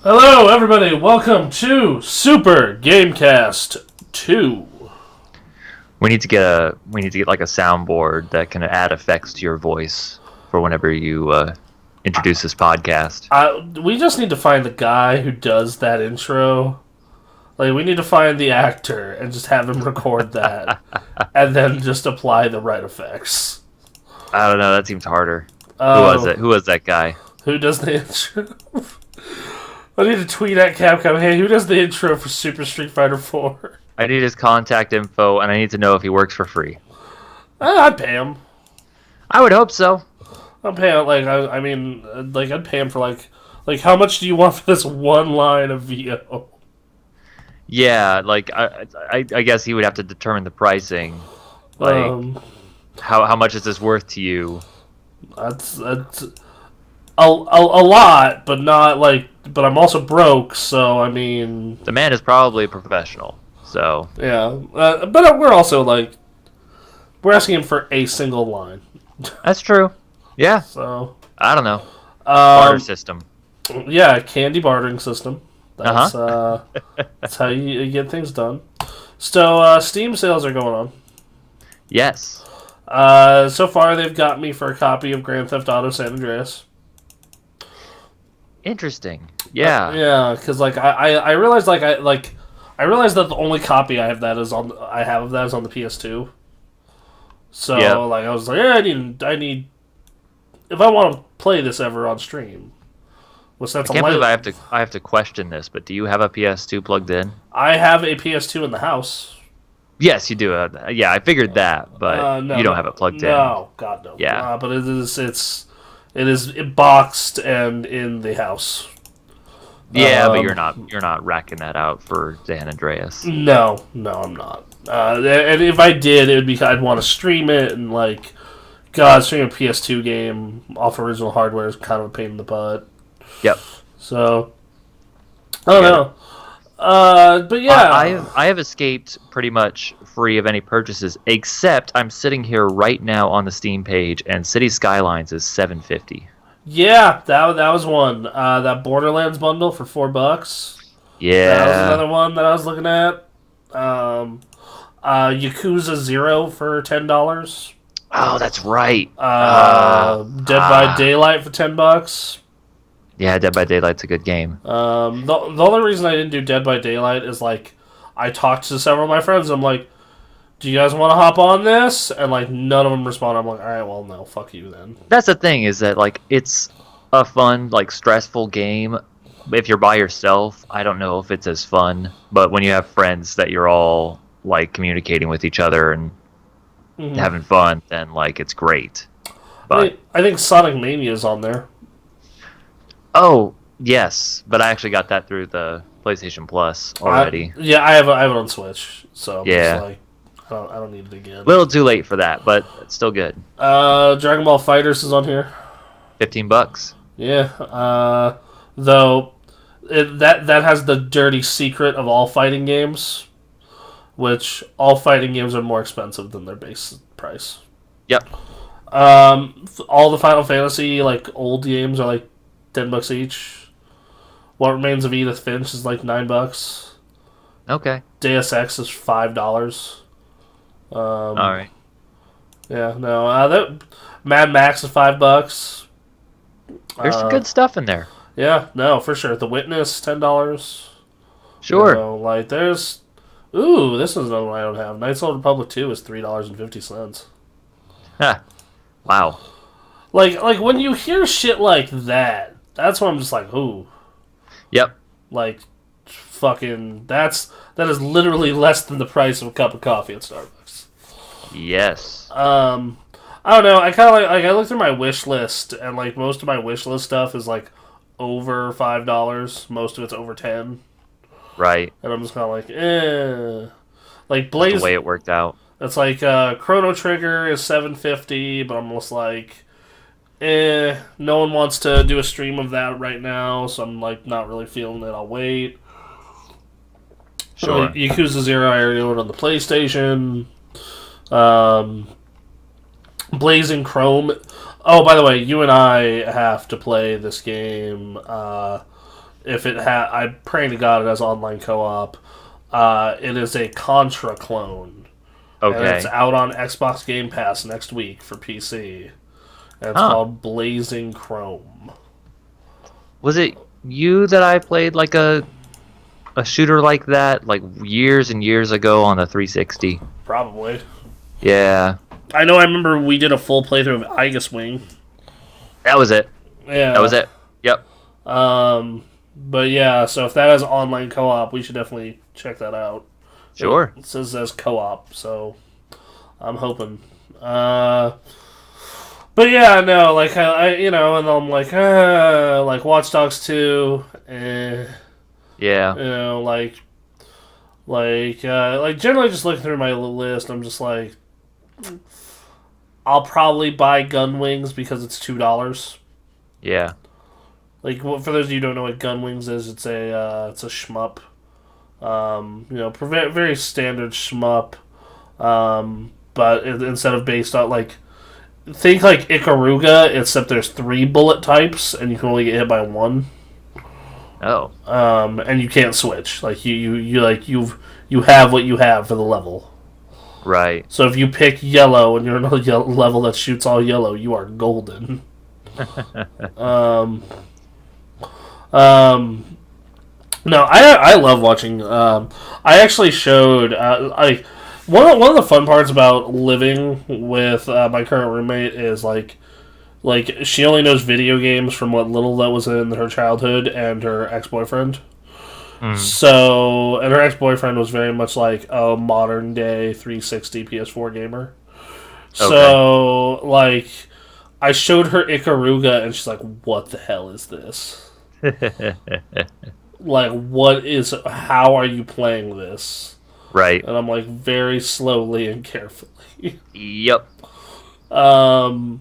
Hello, everybody. Welcome to Super Gamekast 2. We need to get like a soundboard that can add effects to your voice for whenever you introduce this podcast. We just need to find the guy who does that intro. Like, we need to find the actor and just have him record that, and then just apply the right effects. I don't know. That seems harder. Who was it? Who was that guy? Who does the intro? I need to tweet at Capcom. Hey, who does the intro for Super Street Fighter 4? I need his contact info, and I need to know if he works for free. I'd pay him. I would hope so. I'd pay him, I'd pay him for, like, how much do you want for this one line of VO? Yeah, like, I guess he would have to determine the pricing. Like, how much is this worth to you? That's a lot, but not, like, but I'm also broke, so, I mean... The man is probably a professional, so... Yeah, but we're also, like, we're asking him for a single line. That's true. Yeah. So... I don't know. Barter system. Yeah, candy bartering system. That's, that's how you get things done. So, Steam sales are going on. Yes. So far, they've got me for a copy of Grand Theft Auto San Andreas. Interesting. Yeah. Yeah, because like I realized I realized that the only copy I have of that is on the PS2. So yep. like I was like, yeah, I need if I want to play this ever on stream. I can't believe I have to question this, but do you have a PS2 plugged in? I have a PS2 in the house. Yes, you do. Yeah, I figured that, but you don't have it plugged in. No, God no. Yeah, but it is boxed and in the house. Yeah, but you're not racking that out for San Andreas. No, I'm not. And if I did, it would be I'd want to stream it, and like, God, streaming a PS2 game off original hardware is kind of a pain in the butt. Yep. So I don't know. But yeah, I have escaped pretty much free of any purchases, except I'm sitting here right now on the Steam page, and City Skylines is $7.50. Yeah, that was one. That Borderlands bundle for $4. Yeah, that was another one that I was looking at. Yakuza 0 for $10. Oh, that's right. Dead by Daylight for $10. Yeah, Dead by Daylight's a good game. The only reason I didn't do Dead by Daylight is, like, I talked to several of my friends, I'm like, do you guys want to hop on this? And, like, none of them responded. I'm like, alright, well, no, fuck you then. That's the thing, is that, like, it's a fun, like, stressful game. If you're by yourself, I don't know if it's as fun. But when you have friends that you're all, like, communicating with each other and having fun, then, like, it's great. But I think Sonic Mania is on there. Oh, yes, but I actually got that through the PlayStation Plus already. I have it on Switch, so I'm yeah. just like, I don't need it again. A little too late for that, but it's still good. Dragon Ball FighterZ is on here. $15. Yeah. Though that has the dirty secret of all fighting games, which all fighting games are more expensive than their base price. Yep. All the Final Fantasy like old games are like $10 each. What Remains of Edith Finch is like $9. Okay. Deus Ex is $5. All right. Yeah, no. That Mad Max is $5. There's some good stuff in there. Yeah, no, for sure. The Witness $10. Sure. You know, like there's. Ooh, this is another one I don't have. Knights of the Old Republic 2 is $3.50. Huh. Wow. Like when you hear shit like that, that's when I'm just like, ooh. Yep. Like, fucking, that is literally less than the price of a cup of coffee at Starbucks. Yes. I don't know. I kind of like I looked through my wish list, and like most of my wish list stuff is like over $5. Most of it's over $10. Right. And I'm just kind of like, eh. Like Blaze. That's the way it worked out. It's like Chrono Trigger is $7.50, but I'm almost like, no one wants to do a stream of that right now, so I'm like not really feeling it. I'll wait. Sure. Yakuza 0, I already owned on the PlayStation. Blazing Chrome. Oh, by the way, you and I have to play this game if it I'm praying to God it has online co-op. It is a Contra clone. Okay. And it's out on Xbox Game Pass next week for PC. And it's called Blazing Chrome. Was it you that I played like a shooter like that like years and years ago on the 360? Probably. Yeah. I know. I remember we did a full playthrough of Aegis Wing. That was it. Yeah. That was it. Yep. But yeah, so if that has online co-op, we should definitely check that out. Sure. It says as co-op, so I'm hoping. But yeah, no, like I and I'm like Watch Dogs 2, Yeah. like generally just looking through my list, I'm just like, I'll probably buy Gun Wings because it's $2. Yeah. Like, for those of you who don't know what Gun Wings is, it's a shmup. Very standard shmup. But instead of based on think like Ikaruga, except there's 3 bullet types and you can only get hit by 1. Oh. And you can't switch. Like you have what you have for the level. Right. So if you pick yellow and you're on a level that shoots all yellow, you are golden. No, I love watching. I actually showed one of the fun parts about living with my current roommate is like she only knows video games from what little that was in her childhood and her ex-boyfriend. So, and her ex-boyfriend was very much like a modern day 360 PS4 gamer. So, like, I showed her Ikaruga and she's like, "What the hell is this?" Like, how are you playing this? Right. And I'm like, very slowly and carefully. Yep. So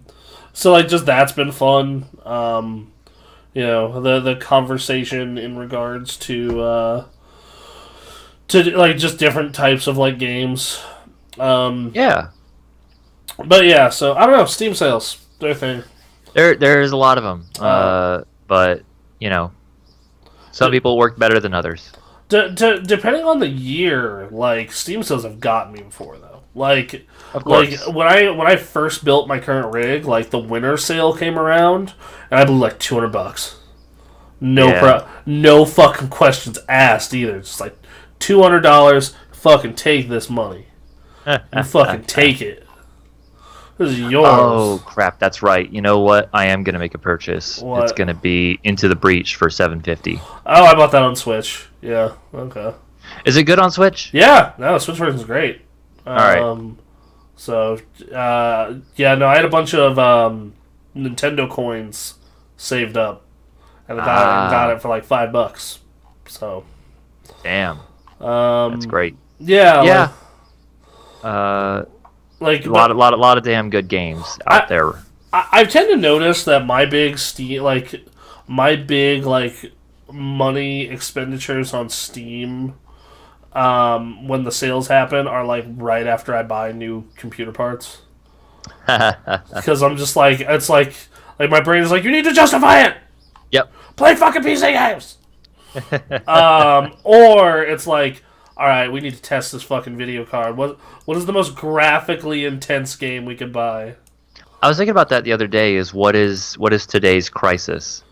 like, just that's been fun. The conversation in regards to like just different types of like games. Yeah. But yeah, so I don't know, Steam sales, their thing. There's a lot of them. But some people work better than others. Depending on the year, like Steam sales have gotten me before though. Like, of course. Like when I first built my current rig, like the winter sale came around, and I blew like $200. No fucking questions asked either. Just like $200. Fucking take this money. You fucking take it. This is yours. Oh crap! That's right. You know what? I am gonna make a purchase. What? It's gonna be Into the Breach for $7.50. Oh, I bought that on Switch. Yeah. Okay. Is it good on Switch? Yeah. No, the Switch version's great. All right. So, I had a bunch of Nintendo coins saved up, and I got it for like $5. So, damn, that's great. Yeah, yeah. A lot of damn good games out there. I tend to notice that my big money expenditures on Steam, when the sales happen, are like right after I buy new computer parts. Because I'm just like, it's like my brain is like, you need to justify it. Yep. Play fucking PC games. Or it's like, all right, we need to test this fucking video card. What is the most graphically intense game we could buy? I was thinking about that the other day. What is today's crisis?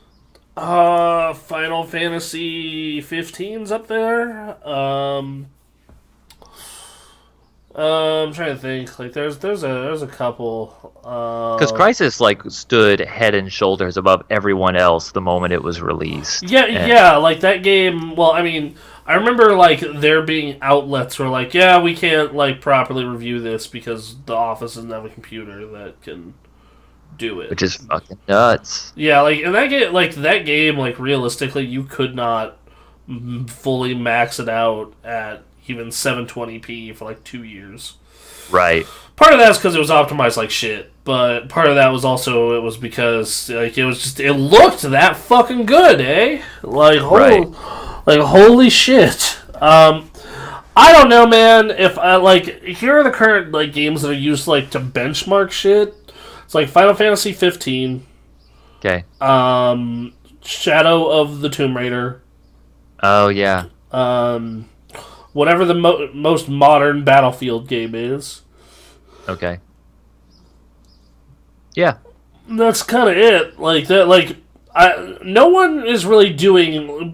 Final Fantasy 15's up there. I'm trying to think. Like, there's a couple. Because Crisis stood head and shoulders above everyone else the moment it was released. Yeah, like that game. Well, I mean, I remember there being outlets where yeah, we can't properly review this because the office doesn't have a computer that can do it, which is fucking nuts. Yeah, in that game, realistically, you could not fully max it out at even 720p for 2 years. Right. Part of that's because it was optimized like shit, but part of that was also because it looked that fucking good, eh? Holy shit. I don't know, man. If here are the current games that are used to benchmark shit. It's Final Fantasy 15. Okay. Shadow of the Tomb Raider. Oh yeah. Um, whatever the most modern Battlefield game is. Okay. Yeah. That's kind of it. Like that. No one is really doing.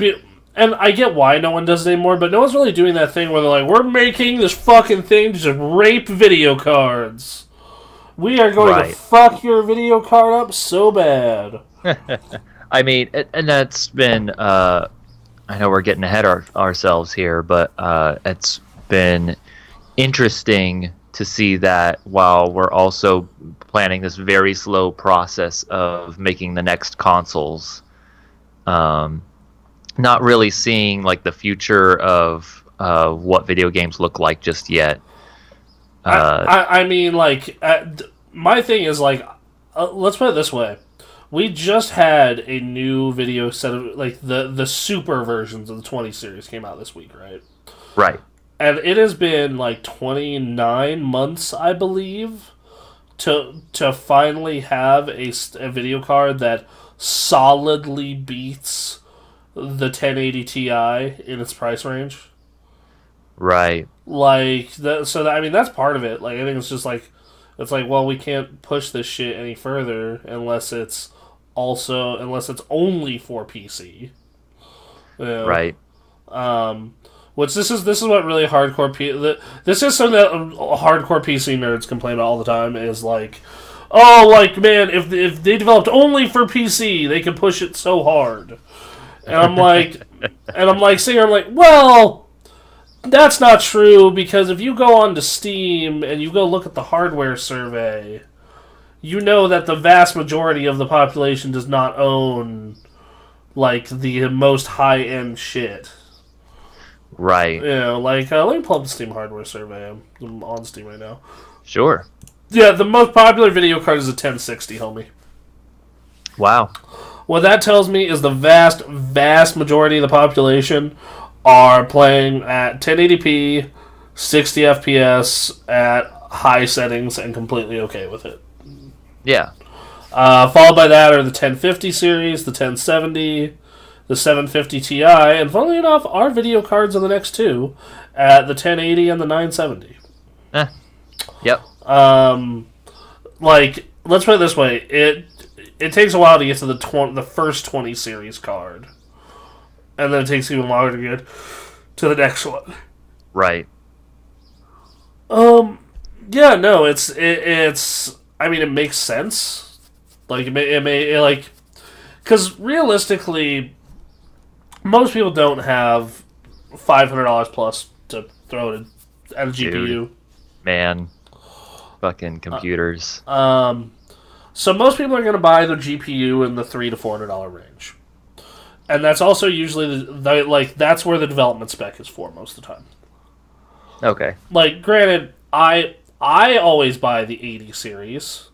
And I get why no one does it anymore, but no one's really doing that thing where they're like, we're making this fucking thing to just rape video cards. We are going to fuck your video card up so bad. I mean, and that's been, I know we're getting ahead ourselves here, but it's been interesting to see that while we're also planning this very slow process of making the next consoles, not really seeing like the future of what video games look like just yet. I mean, like, my thing is, like, let's put it this way. We just had a new video set of, like, the super versions of the 20 series came out this week, right? Right. And it has been, like, 29 months, I believe, to finally have a video card that solidly beats the 1080 Ti in its price range. Right. Like, I mean, that's part of it. Like, I think it's just like, well, we can't push this shit any further unless it's only for PC. You know? Right. Which this is what really hardcore this is something that hardcore PC nerds complain about all the time is like, oh, like, man, if they developed only for PC, they could push it so hard. And I'm like, well, that's not true, because if you go onto Steam and you go look at the hardware survey, you know that the vast majority of the population does not own, like, the most high-end shit. Right. You know, like, let me pull up the Steam hardware survey. I'm on Steam right now. Sure. Yeah, the most popular video card is a 1060, homie. Wow. What that tells me is the vast, vast majority of the population are playing at 1080p, 60 FPS at high settings and completely okay with it. Yeah. Followed by that are the 1050 series, the 1070, the 750 Ti, and funnily enough, our video cards are the next two at the 1080 and the 970. Yep. Like, let's put it this way: it takes a while to get to the first 20 series card, and then it takes even longer to get to the next one. Right. Yeah, no, it's. I mean, it makes sense. Like, because realistically, most people don't have $500 plus to throw at a GPU. Dude, man, fucking computers. So most people are going to buy the GPU in the $300 to $400 range, and that's also usually that's where the development spec is for most of the time. Okay. Like, granted, I always buy the 80 series,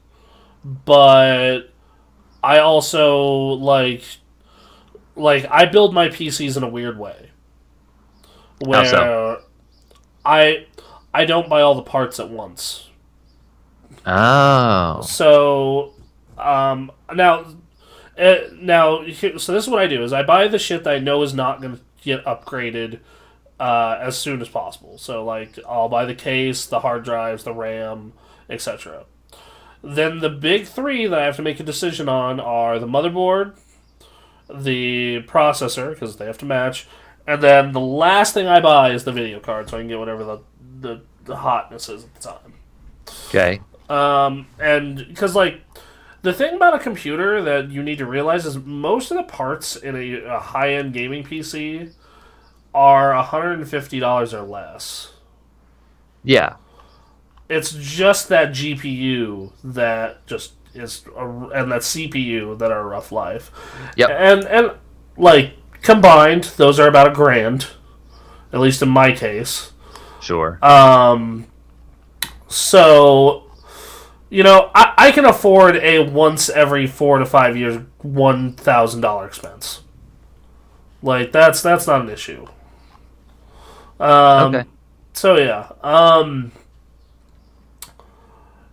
but I also like I build my PCs in a weird way, where How so? I don't buy all the parts at once. Oh. So, so this is what I do: is I buy the shit that I know is not going to get upgraded as soon as possible. So, like, I'll buy the case, the hard drives, the RAM, etc. Then the big three that I have to make a decision on are the motherboard, the processor, because they have to match, and then the last thing I buy is the video card, so I can get whatever the hotness is at the time. Okay. And because, like, the thing about a computer that you need to realize is most of the parts in a high-end gaming PC are $150 or less. Yeah. It's just that GPU that just is, and that CPU that are a rough life. Yep. And like, combined, those are about $1,000, at least in my case. Sure. So, you know, I can afford a once every 4 to 5 years $1,000 expense. Like, that's not an issue. Okay. So yeah.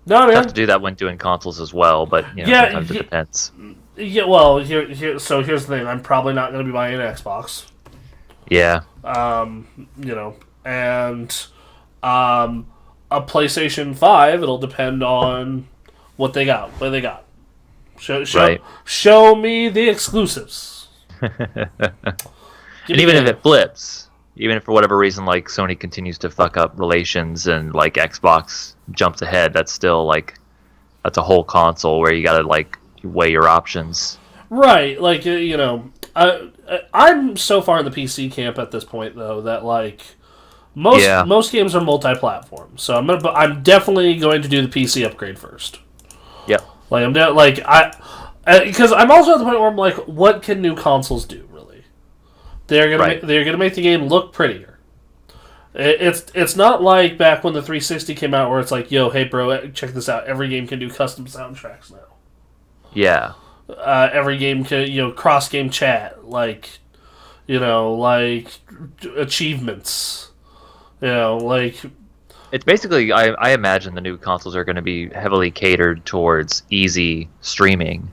No, man. Tough to do that when doing consoles as well, but you know, sometimes it depends. Yeah, well, so here's the thing. I'm probably not going to be buying an Xbox. Yeah. You know, and a PlayStation 5. It'll depend on what they got. What they got. Right. Show me the exclusives. And even if it flips, even if for whatever reason like Sony continues to fuck up relations and like Xbox jumps ahead, that's still like that's a whole console where you gotta like weigh your options. Right, like you know, I'm so far in the PC camp at this point though that like most games are multi-platform, so I'm definitely going to do the PC upgrade first. Yep. Like because I'm also at the point where I'm like, what can new consoles do? Really, they're gonna make the game look prettier. It's not like back when the 360 came out where it's like, yo, hey bro, check this out. Every game can do custom soundtracks now. Yeah. Every game can, cross game chat, like, like achievements, like. It's basically, I imagine the new consoles are going to be heavily catered towards easy streaming.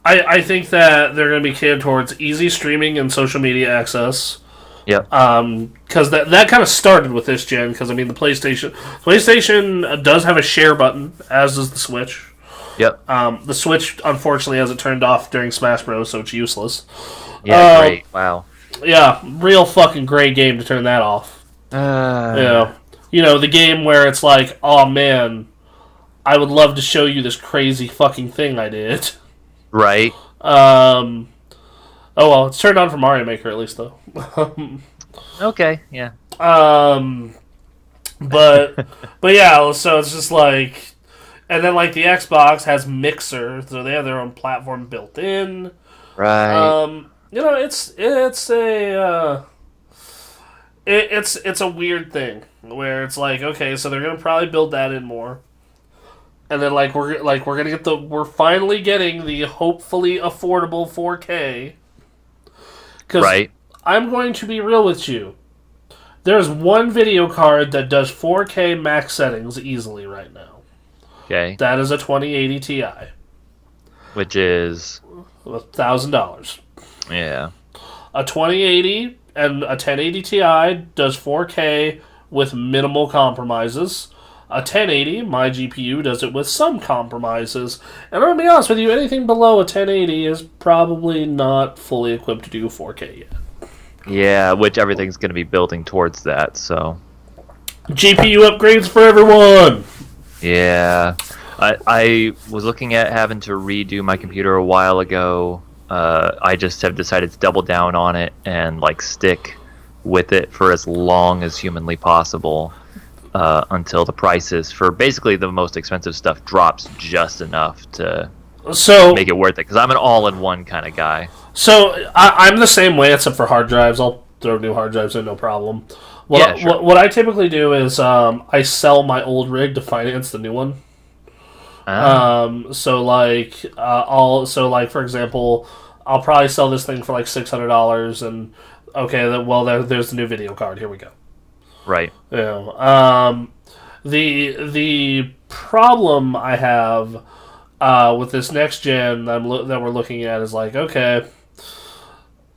I think that they're going to be catered towards easy streaming and social media access. Yep. Because that kind of started with this gen. Because I mean, the PlayStation does have a share button, as does the Switch. Yep. The Switch, unfortunately, has it turned off during Smash Bros, so it's useless. Yeah, great. Wow. Yeah, real fucking great game to turn that off. The game where it's like, oh man, I would love to show you this crazy fucking thing I did. Right. Oh well, it's turned on for Mario Maker at least though. Okay, yeah. But yeah, so it's just like, and then like the Xbox has Mixer, so they have their own platform built in. Right. It's a weird thing where it's like, okay, so they're gonna probably build that in more, and then we're finally getting the hopefully affordable 4K. Right. I'm going to be real with you. There's one video card that does 4K max settings easily right now. Okay. That is a 2080 Ti, which is $1,000. Yeah. A 2080 and a 1080 Ti does 4K with minimal compromises. A 1080, my GPU, does it with some compromises. And I'm going to be honest with you, anything below a 1080 is probably not fully equipped to do 4K yet. Yeah, which everything's going to be building towards that, so. GPU upgrades for everyone! Yeah. I was looking at having to redo my computer a while ago. I just have decided to double down on it and like stick with it for as long as humanly possible. Until the prices for basically the most expensive stuff drops just enough to make it worth it. Because I'm an all-in-one kind of guy. So I'm the same way, except for hard drives. I'll throw new hard drives in, no problem. What I typically do is I sell my old rig to finance the new one. For example, I'll probably sell this thing for like $600, and okay, there's the new video card. Here we go. Right. The problem I have with this next gen that we're looking at is like, okay,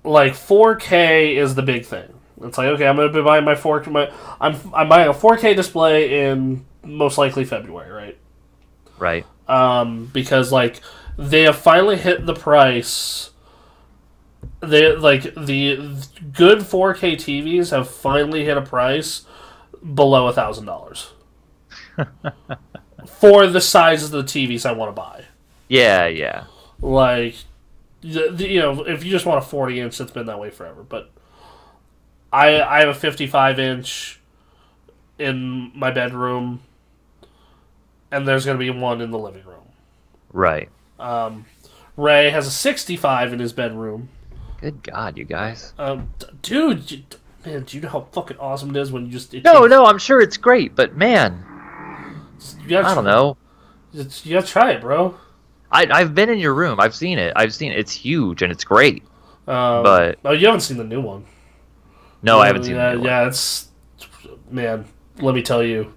like 4K is the big thing. It's like, okay, I'm going to be buying my 4K. I'm buying a 4K display in most likely February, right? Right. Because like they have finally hit the price. The good 4K TVs have finally hit a price below $1,000 for the size of the TVs I want to buy. Yeah. Like, if you just want a 40-inch, it's been that way forever. But I have a 55-inch in my bedroom, and there's going to be one in the living room. Right. Ray has a 65 in his bedroom. Good God, you guys. Dude, man, do you know how fucking awesome it is when you just... No, I'm sure it's great, but man, I don't know. You gotta try it, bro. I've been in your room. I've seen it. It's huge and it's great. But you haven't seen the new one. No, I haven't seen the new one. Yeah, it's... Man, let me tell you.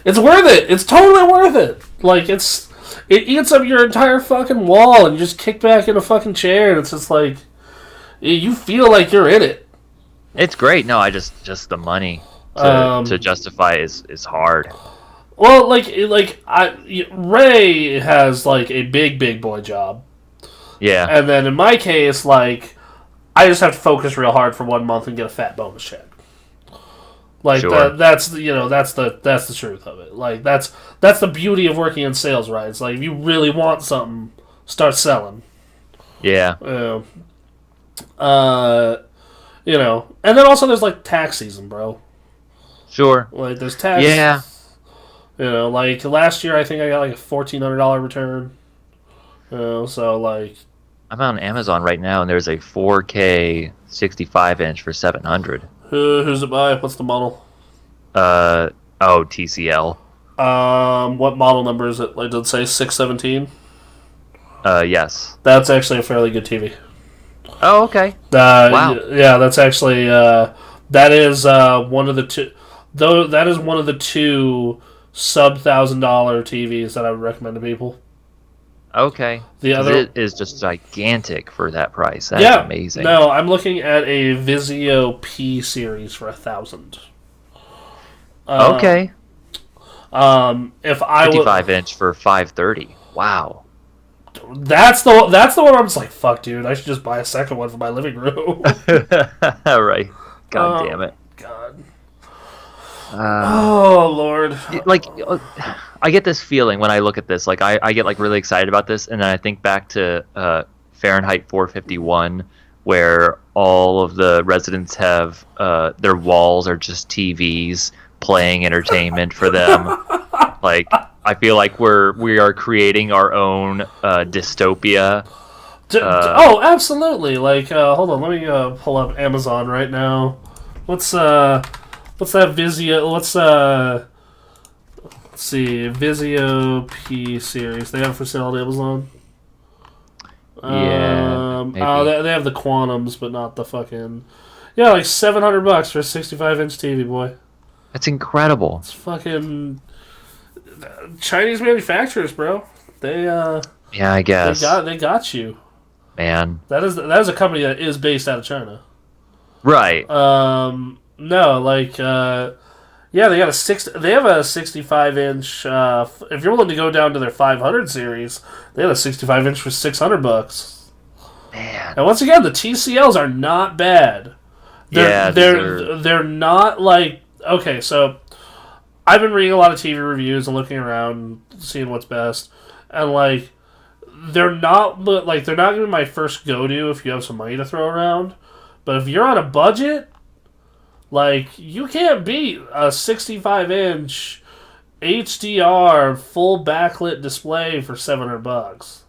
It's worth it. It's totally worth it. Like, it eats up your entire fucking wall, and you just kick back in a fucking chair, and it's just like, you feel like you're in it. It's great. No, I just the money to justify is hard. Well, Ray has like a big boy job. Yeah. And then in my case, like, I just have to focus real hard for 1 month and get a fat bonus check. Like, sure. that's the truth of it. Like, that's the beauty of working in sales, right? It's like, if you really want something, start selling. Yeah. And then also there's like tax season, bro. Sure. Like, there's tax. Yeah. Like last year, I think I got like a $1,400 return. So like, I'm on Amazon right now, and there's a 4K 65-inch for $700. Who's it by? What's the model? TCL. What model number is it? Like, did it say 617? Yes. That's actually a fairly good TV. Oh, okay. Wow. Yeah, that's actually that is one of the two. Though that is one of the two sub-$1,000 TVs that I would recommend to people. Okay. The other it is just gigantic for that price. That's amazing. No, I'm looking at a Vizio P series for $1,000. Okay. If I 55-inch for $530. Wow. That's the one I'm just like, fuck, dude. I should just buy a second one for my living room. Right. God damn it. God. Oh Lord. Like, I get this feeling when I look at this. Like, I get like really excited about this, and then I think back to Fahrenheit 451, where all of the residents have their walls are just TVs playing entertainment for them. Like, I feel like we are creating our own dystopia. Oh, absolutely. Like, hold on, let me pull up Amazon right now. What's that Vizio? Let's see, Vizio P series. They have it for sale at Amazon. Yeah. They have the Quantums, but not the fucking. Yeah, like $700 for a 65-inch TV, boy. That's incredible. It's fucking Chinese manufacturers, bro. They yeah, I guess they got you, man. That is a company that is based out of China, right? No, like yeah, they got they have a 65-inch. If you're willing to go down to their 500 series, they have a 65-inch for $600. Man, and once again, the TCLs are not bad. They're not like. Okay, so I've been reading a lot of TV reviews and looking around, seeing what's best, and like they're not going to be my first go-to if you have some money to throw around. But if you're on a budget, like, you can't beat a 65-inch HDR full backlit display for $700.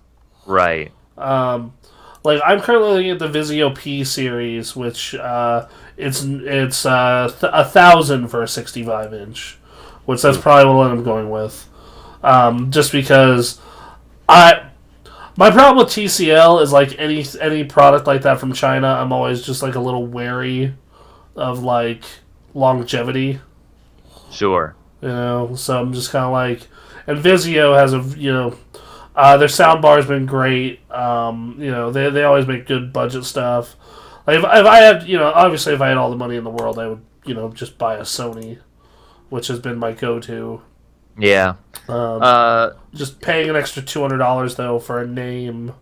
Right. Like, I'm currently looking at the Vizio P series, which it's $1,000 for a 65-inch, which that's probably what I'm going with. Just because my problem with TCL is, like, any product like that from China, I'm always just like a little wary of like longevity. Sure. So I'm just kind of like, and Vizio has their soundbar's been great. They always make good budget stuff. Like if I had, obviously if I had all the money in the world, I would, just buy a Sony, which has been my go-to. Yeah. Just paying an extra $200 though for a name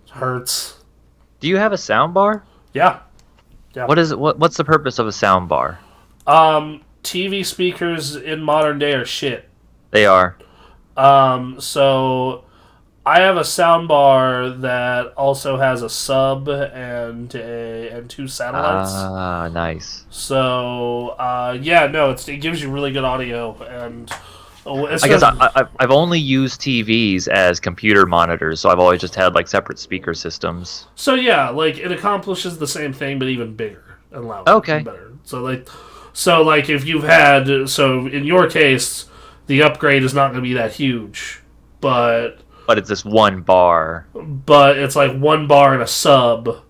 hurts. Do you have a soundbar? Yeah. Yeah. What is it? What's the purpose of a soundbar? TV speakers in modern day are shit. They are. So I have a soundbar that also has a sub and two satellites. Ah, nice. So it gives you really good audio, and I guess I've only used TVs as computer monitors, so I've always just had like separate speaker systems. So yeah, like it accomplishes the same thing, but even bigger and louder. Okay. And better. So if you've had in your case, the upgrade is not going to be that huge, but it's this one bar. But it's like one bar and a sub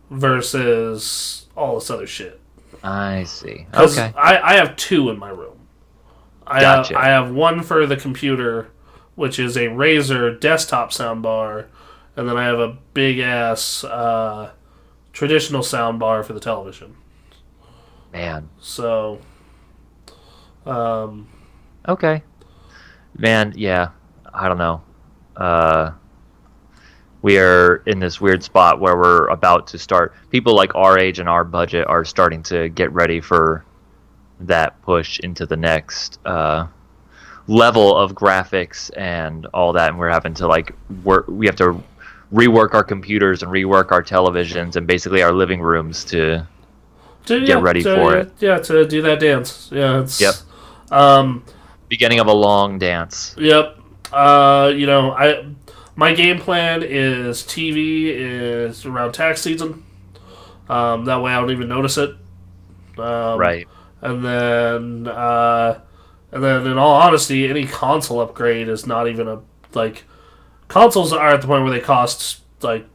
versus all this other shit. I see. Because okay. I have two in my room. Gotcha. I have one for the computer, which is a Razer desktop soundbar, and then I have a big ass traditional soundbar for the television. Man. So, Okay. Man, yeah. I don't know. We are in this weird spot where we're about to start. People like our age and our budget are starting to get ready for that push into the next level of graphics and all that, and we're having to like work. We have to rework our computers and rework our televisions and basically our living rooms to get ready for it. Yeah, to do that dance. Yeah, it's Yep. Um, Beginning of a long dance. yep. My game plan is TV is around tax season. That way I don't even notice it. Right. And then in all honesty, any console upgrade is not even consoles are at the point where they cost like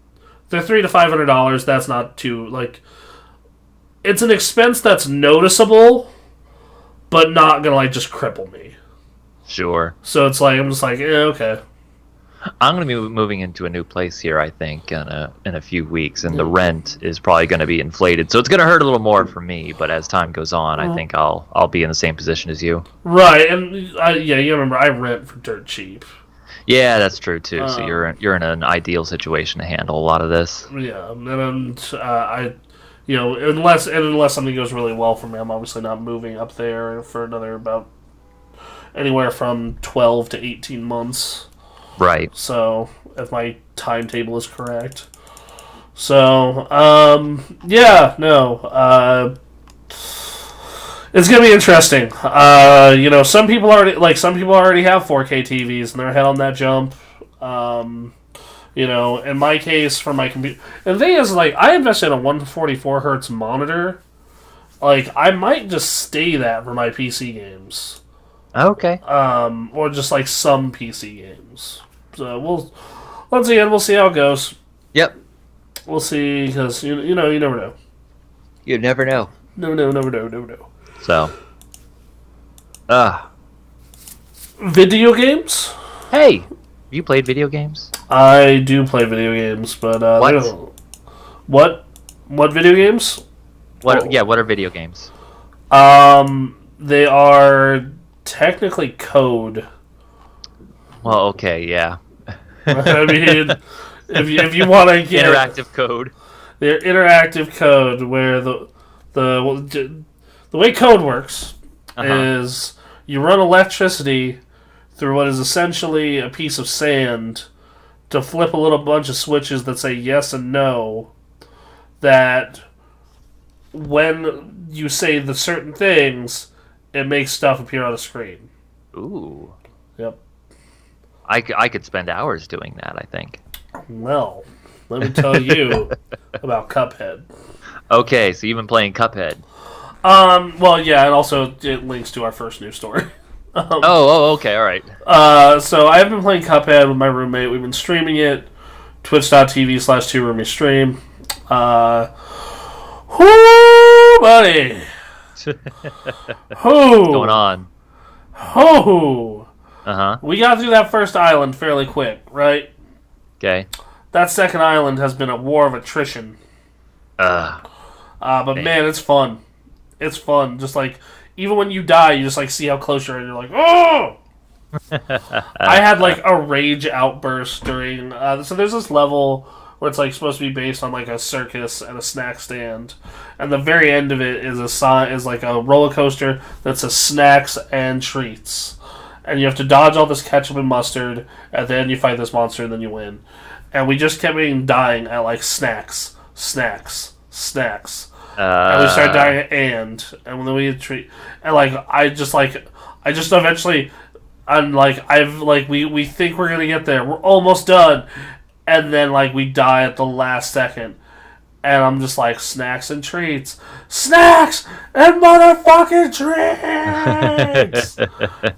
they're $300 to $500. That's not too it's an expense that's noticeable, but not gonna just cripple me. Sure. So it's I'm just okay. I'm going to be moving into a new place here, I think, in a few weeks, and the rent is probably going to be inflated. So it's going to hurt a little more for me, but as time goes on, I think I'll be in the same position as you. Right, and you remember I rent for dirt cheap. Yeah, that's true too. So you're in an ideal situation to handle a lot of this. Yeah, and unless something goes really well for me, I'm obviously not moving up there for another about anywhere from 12 to 18 months. Right. So, if my timetable is correct. So, it's gonna be interesting. Some people already have 4K TVs and they're ahead on that jump. In my case, for my computer, and the thing is, I invested in a 144 hertz monitor. I might just stay that for my PC games. Okay. Or just some PC games. So we'll see how it goes. Yep. We'll see, because you never know. You never know. Never know. So. Video games? Hey, you played video games? I do play video games, but What? What video games? What? Yeah. What are video games? They are technically code. Well, okay, yeah. I mean, if you want to get Interactive code. They're interactive code where the way code works is you run electricity through what is essentially a piece of sand to flip a little bunch of switches that say yes and no, that when you say the certain things, it makes stuff appear on a screen. Ooh. Yep. I could spend hours doing that, I think. Well, let me tell you about Cuphead. Okay, so you've been playing Cuphead. Well, yeah, and also it links to our first news story. Okay, all right. So I've been playing Cuphead with my roommate. We've been streaming it, twitch.tv/2roomiestream. Whoo, buddy. What's going on? Whoo. Uh-huh. We got through that first island fairly quick, right? Okay. That second island has been a war of attrition. But man, it's fun. It's fun. Just even when you die, you just see how close you are, and you're like, oh! I had a rage outburst during. So there's this level where it's supposed to be based on a circus and a snack stand, and the very end of it is a roller coaster that says snacks and treats, and you have to dodge all this ketchup and mustard, and then you fight this monster, and then you win. And we just kept dying at snacks. And we started dying at and then we treat, and I just eventually, we think we're gonna get there. We're almost done, and then we die at the last second, and I'm just snacks and treats, snacks and motherfucking treats.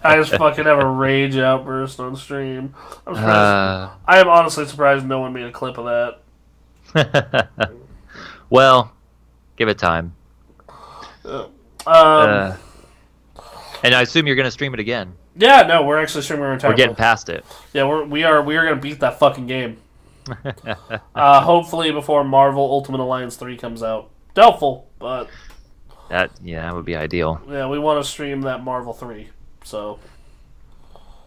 I just fucking have a rage outburst on stream. I'm surprised. I am honestly surprised no one made a clip of that. Well, give it time. And I assume you're going to stream it again. Yeah, no, we're actually streaming our entire. We're getting past it. Yeah, we are gonna beat that fucking game. Hopefully before Marvel Ultimate Alliance 3 comes out. Doubtful, but That would be ideal. yeah, we want to stream that Marvel 3. So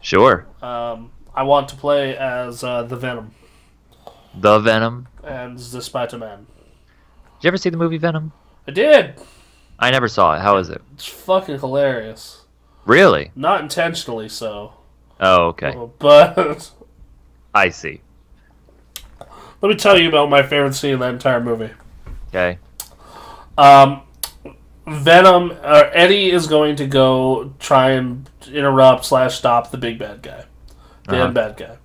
Sure. I want to play as the Venom The Venom. and the Spider-Man. Did you ever see the movie Venom? I did. I never saw it. How is it? It's fucking hilarious. Really? Not intentionally so. Oh, okay. But I see. let me tell you about my favorite scene in that entire movie. Okay. Venom, Eddie is going to go try and interrupt / stop the big bad guy. The end bad guy.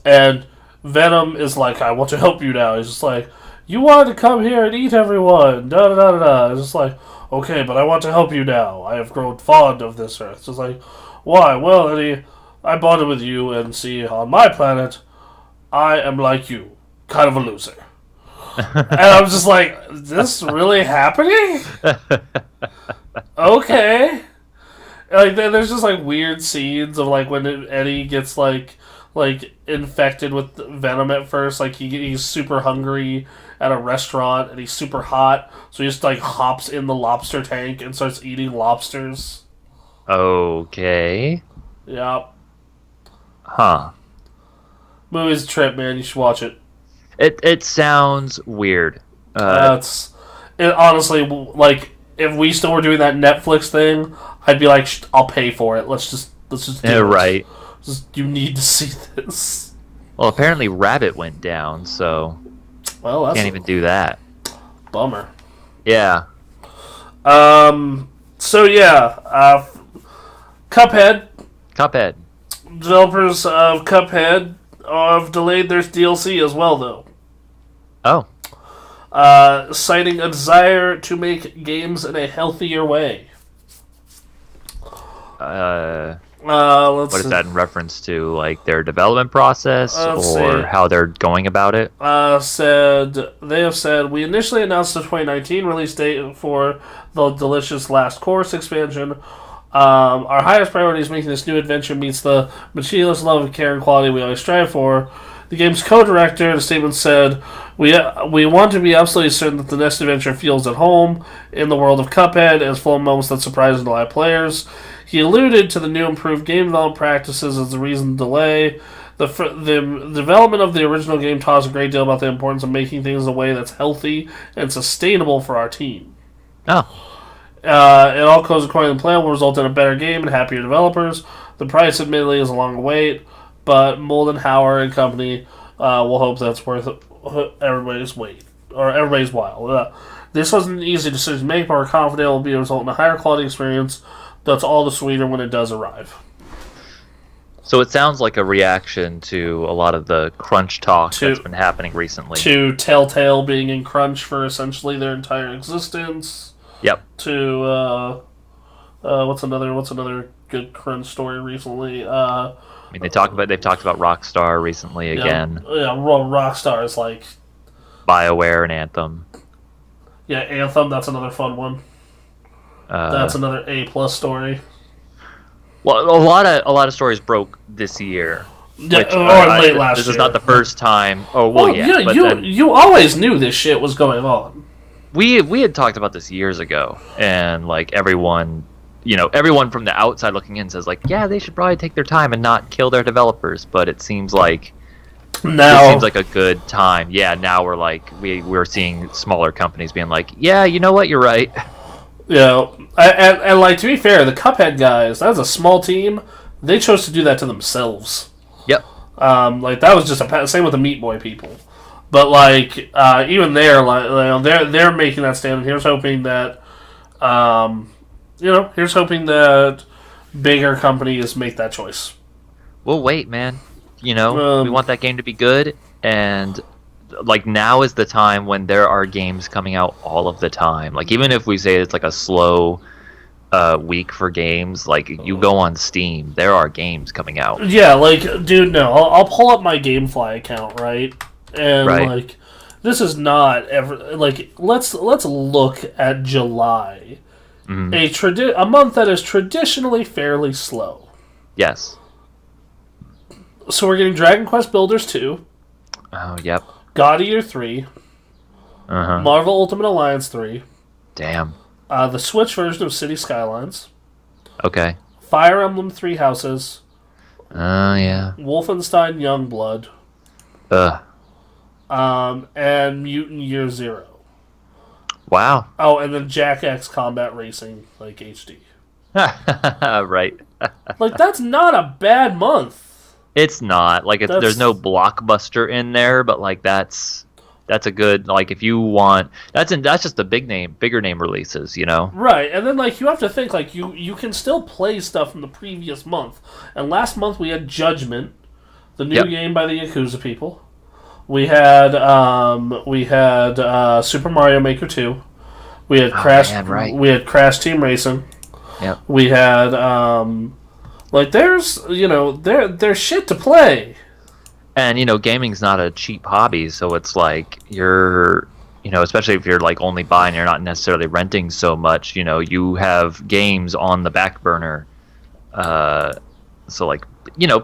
And Venom is like, I want to help you now. He's just like, you wanted to come here and eat everyone. Da da da da da. It's just like, okay, but I want to help you now. I have grown fond of this earth. It's just like, why? Well, Eddie, I bonded with you, and see, on my planet, I am like you. Kind of a loser. And I was just like, is this really happening? Okay. Like, there's just like weird scenes of like when Eddie gets like infected with venom at first. Like he's super hungry at a restaurant and he's super hot, so he just like hops in the lobster tank and starts eating lobsters. Okay. Yeah. Huh. Movie's a trip, man. You should watch it. It sounds weird. It honestly, like, if we still were doing that Netflix thing, I'd be like, I'll pay for it. Let's just do it. Right. You need to see this. Well, apparently Rabbit went down, so Well, that's can't even do that. bummer. Yeah. So yeah, Cuphead. Developers of Cuphead have delayed their DLC as well, though. Oh. Citing a desire to make games in a healthier way. What is that in reference to? Like their development process or how they're going about it? They have said, we initially announced the 2019 release date for the Delicious Last Course expansion. Our highest priority is making this new adventure meets the meticulous love of care and quality we always strive for. The game's co-director in a statement said, we want to be absolutely certain that the next adventure feels at home in the world of Cuphead and is full of moments that surprise and delight players. He alluded to the new improved game development practices as the reason to delay. The development of the original game taught us a great deal about the importance of making things in a way that's healthy and sustainable for our team. Oh. It all goes according to plan, will result in a better game and happier developers. The price, admittedly, is a long wait, but Moldenhauer and company will hope that's worth everybody's wait, or everybody's while. This wasn't an easy decision to make, but we're confident it will be a result in a higher quality experience that's all the sweeter when it does arrive. So it sounds like a reaction to a lot of the crunch talk that's been happening recently. To Telltale being in crunch for essentially their entire existence. Yep. To what's another good crunch story recently? I mean, they've talked about Rockstar recently again. Yeah, well, Rockstar is like BioWare and Anthem. Yeah, Anthem. That's another fun one. That's another A+ story. Well, a lot of stories broke this year. Yeah, which, or late last year. This is not the first time. Oh, well, yeah. But you always knew this shit was going on. We had talked about this years ago, and like everyone from the outside looking in says like, yeah, they should probably take their time and not kill their developers. But it seems like now it seems like a good time. Yeah, now we're like we're seeing smaller companies being like, yeah, you know what, you're right. Yeah, and like, to be fair, the Cuphead guys, that was a small team. They chose to do that to themselves. Yep. Like that was just same with the Meat Boy people. But like even there, like they're making that stand. And here's hoping that bigger companies make that choice. Well, wait, man. We want that game to be good, and like now is the time when there are games coming out all of the time. Like even if we say it's like a slow week for games, like you go on Steam, there are games coming out. Yeah, like dude, no, I'll pull up my GameFly account, right? And like this is not ever like let's look at July A month that is traditionally fairly slow. Yes. So we're getting Dragon Quest Builders 2. Oh, yep. God Eater 3. Marvel Ultimate Alliance 3. Damn. The Switch version of City Skylines. Okay. Fire Emblem 3 Houses. Oh, yeah. Wolfenstein Youngblood. Ugh. And Mutant Year Zero. Wow. Oh, and then Jack X Combat Racing, like HD. Right. Like, that's not a bad month. It's not. Like, there's no blockbuster in there, but, like, that's a good, like, if you want... That's just the bigger name releases, you know? Right, and then, like, you have to think, like, you can still play stuff from the previous month. And last month we had Judgment, the new game by the Yakuza people. We had Super Mario Maker 2. We had We had Crash Team Racing. Yep. We had like there's there's shit to play. And gaming's not a cheap hobby, so it's like especially if you're like only buying, you're not necessarily renting so much. You have games on the back burner. So like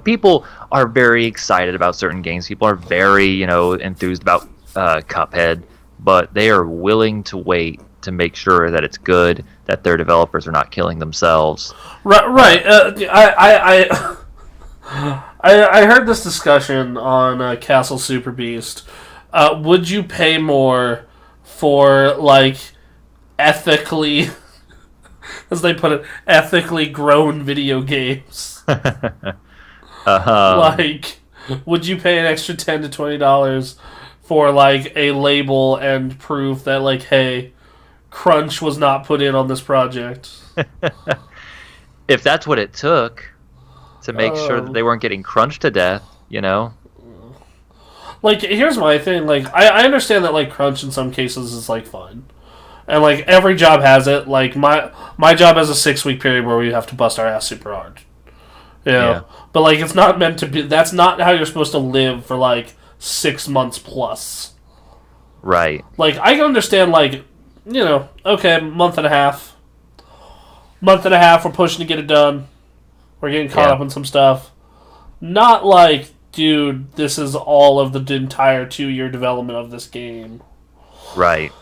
people are very excited about certain games. People are very enthused about Cuphead, but they are willing to wait to make sure that it's good, that their developers are not killing themselves. Right. I heard this discussion on Castle Super Beast. Would you pay more for like ethically, as they put it, ethically grown video games? Like, would you pay an extra $10 to $20 for like a label and proof that like, hey, crunch was not put in on this project? If that's what it took to make sure that they weren't getting crunched to death, Like, here's my thing. Like, I understand that like crunch in some cases is like fun, and like every job has it. Like my job has a 6-week period where we have to bust our ass super hard. Yeah. But like it's not meant to be. That's not how you're supposed to live for like 6 months plus. Right. Like I can understand like. Okay, month and a half. Month and a half, we're pushing to get it done. We're getting caught up on some stuff. Not like, dude, this is all of the entire 2-year development of this game. Right.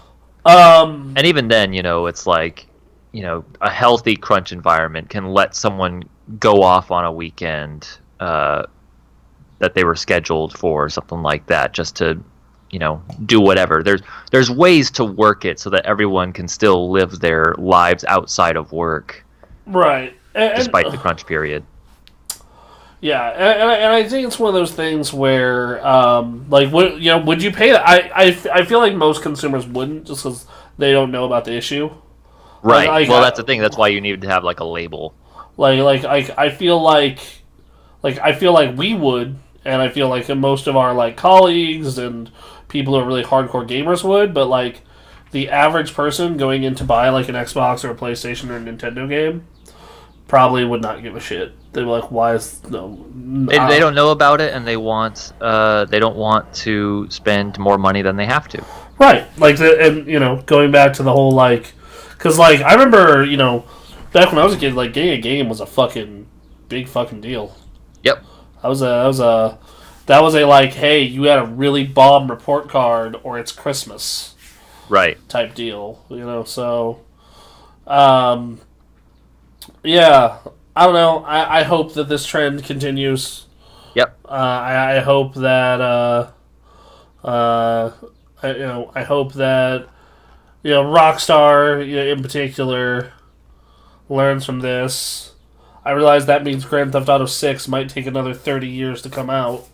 And even then, it's like, a healthy crunch environment can let someone go off on a weekend that they were scheduled for, something like that, just to... do whatever. There's ways to work it so that everyone can still live their lives outside of work, right? Despite the crunch period. Yeah, and I think it's one of those things where, would you pay that? I feel like most consumers wouldn't, just because they don't know about the issue. Right. That's the thing. That's why you need to have like a label. I feel like we would, and I feel like most of our like colleagues and people who are really hardcore gamers would, but like the average person going in to buy like an Xbox or a PlayStation or a Nintendo game probably would not give a shit. They'd be like, "Why is no?" They don't know about it, and they don't want to spend more money than they have to. Right, like going back to the whole like, because like I remember back when I was a kid, like getting a game was a fucking big fucking deal. Yep. That was a like, hey, you had a really bomb report card or it's Christmas. Right. Type deal, so yeah, I don't know. I hope that this trend continues. Yep. I hope that I hope that Rockstar in particular learns from this. I realize that means Grand Theft Auto 6 might take another 30 years to come out,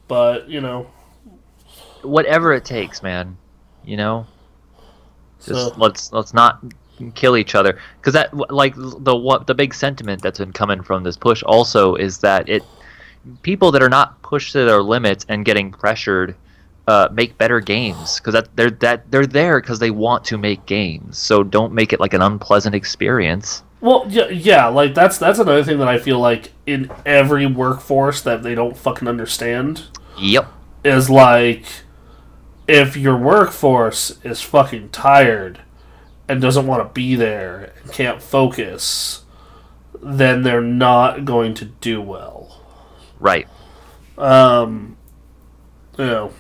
but whatever it takes, man. Just so, let's not kill each other, because that like the big sentiment that's been coming from this push also is that people that are not pushed to their limits and getting pressured make better games, because they're there because they want to make games. So don't make it like an unpleasant experience. Well, yeah, like that's another thing that I feel like in every workforce that they don't fucking understand. Yep. Is like, if your workforce is fucking tired and doesn't want to be there and can't focus, then they're not going to do well. Right. You know.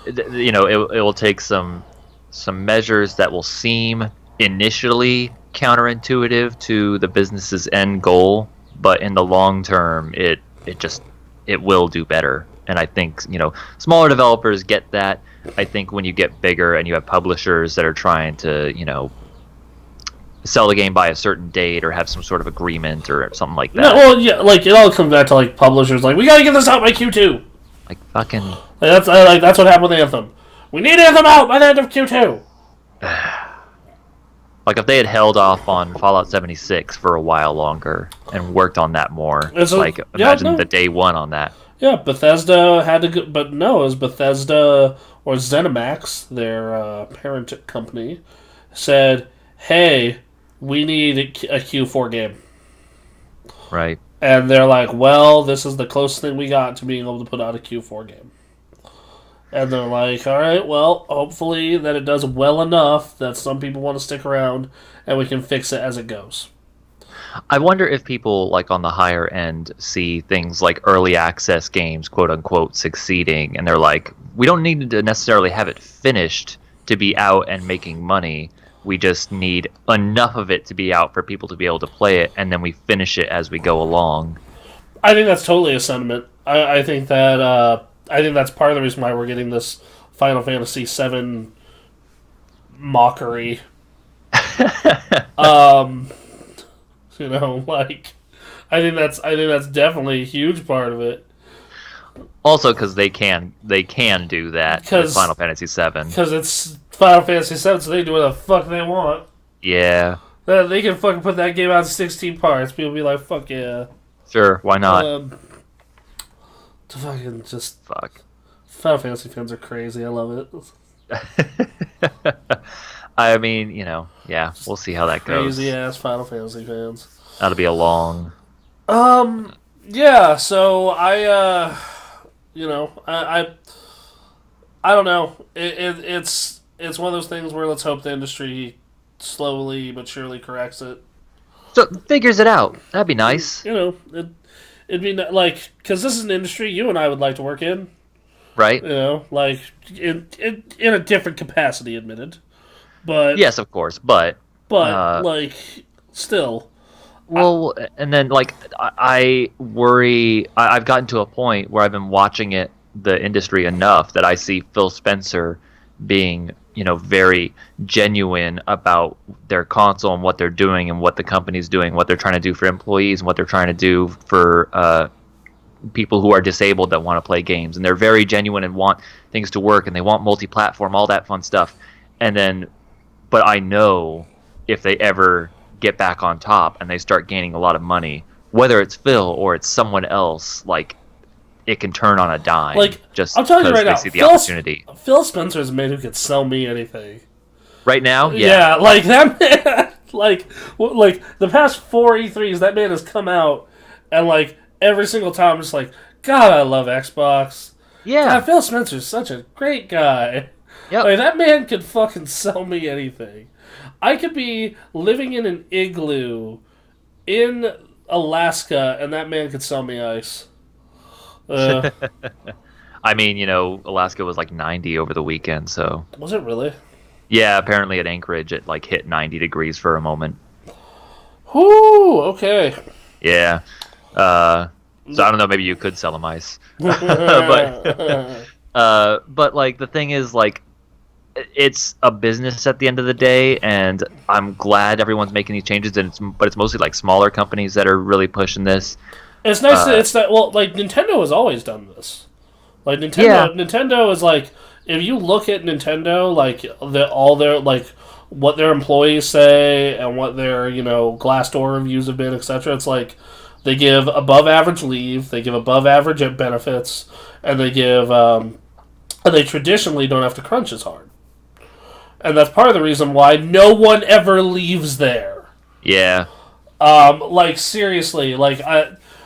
You know, it will take some measures that will seem initially counterintuitive to the business's end goal, but in the long term, it will do better. And I think, you know, smaller developers get that. I think when you get bigger and you have publishers that are trying to, you know, sell the game by a certain date or have some sort of agreement or something like that. No, well, yeah, like, it all comes back to, like, publishers, like, we gotta get this out by Q2. Like, fucking... That's what happened with Anthem. We need Anthem out by the end of Q2. Like, if they had held off on Fallout 76 for a while longer and worked on that more, imagine the day one on that. Yeah, Bethesda had to go, but no, it was Bethesda or ZeniMax, their parent company, said, hey, we need a Q4 game. Right. And they're like, well, this is the closest thing we got to being able to put out a Q4 game. And they're like, all right, well, hopefully that it does well enough that some people want to stick around and we can fix it as it goes. I wonder if people, like, on the higher end see things like early access games, quote unquote, succeeding, and they're like, we don't need to necessarily have it finished to be out and making money. We just need enough of it to be out for people to be able to play it, and then we finish it as we go along. I think that's totally a sentiment. I think that's part of the reason why we're getting this Final Fantasy VII mockery. You know, like, I think that's definitely a huge part of it. Also, because they can do that with Final Fantasy VII. Because it's Final Fantasy VII, so they do what the fuck they want. Yeah. They can fucking put that game out in 16 parts. People be like, fuck yeah. Sure, why not? To fucking just... Fuck. Final Fantasy fans are crazy. I love it. I mean, you know, yeah, we'll see how that goes. Crazy-ass Final Fantasy fans. That'll be a long... Yeah, so I don't know. It's one of those things where let's hope the industry slowly but surely corrects it. So, figures it out. That'd be nice. You know, it'd be like, because this is an industry you and I would like to work in. Right. You know, like, in a different capacity, admitted. But yes, of course, but like, still. Well, and then, like, I worry... I've gotten to a point where I've been watching the industry enough that I see Phil Spencer being, you know, very genuine about their console and what they're doing and what the company's doing, what they're trying to do for employees and what they're trying to do for people who are disabled that want to play games. And they're very genuine and want things to work, and they want multi-platform, all that fun stuff. And then... But I know if they ever get back on top and they start gaining a lot of money, whether it's Phil or it's someone else, like, it can turn on a dime. Like, just I'll tell you right now, see the opportunity. Phil Spencer's a man who could sell me anything. Right now? Yeah, like, that man, like the past 4 E3s, that man has come out and, like, every single time, just like, God, I love Xbox. Yeah. God, Phil Spencer's such a great guy. Yep. Like, that man could fucking sell me anything. I could be living in an igloo in Alaska, and that man could sell me ice. I mean, you know, Alaska was like 90 over the weekend, so... Was it really? Yeah, apparently at Anchorage it, like, hit 90 degrees for a moment. Whoo, okay. Yeah. So I don't know, maybe you could sell them ice. But, like, the thing is, like, it's a business at the end of the day, and I'm glad everyone's making these changes, but it's mostly like smaller companies that are really pushing this. It's nice like, Nintendo has always done this. Like, Nintendo is like, if you look at Nintendo, like, all their, like, what their employees say and what their, you know, Glassdoor reviews have been, etc., it's like they give above average leave, they give above average benefits, and they give and they traditionally don't have to crunch as hard. And that's part of the reason why no one ever leaves there. Yeah. Like, seriously, like,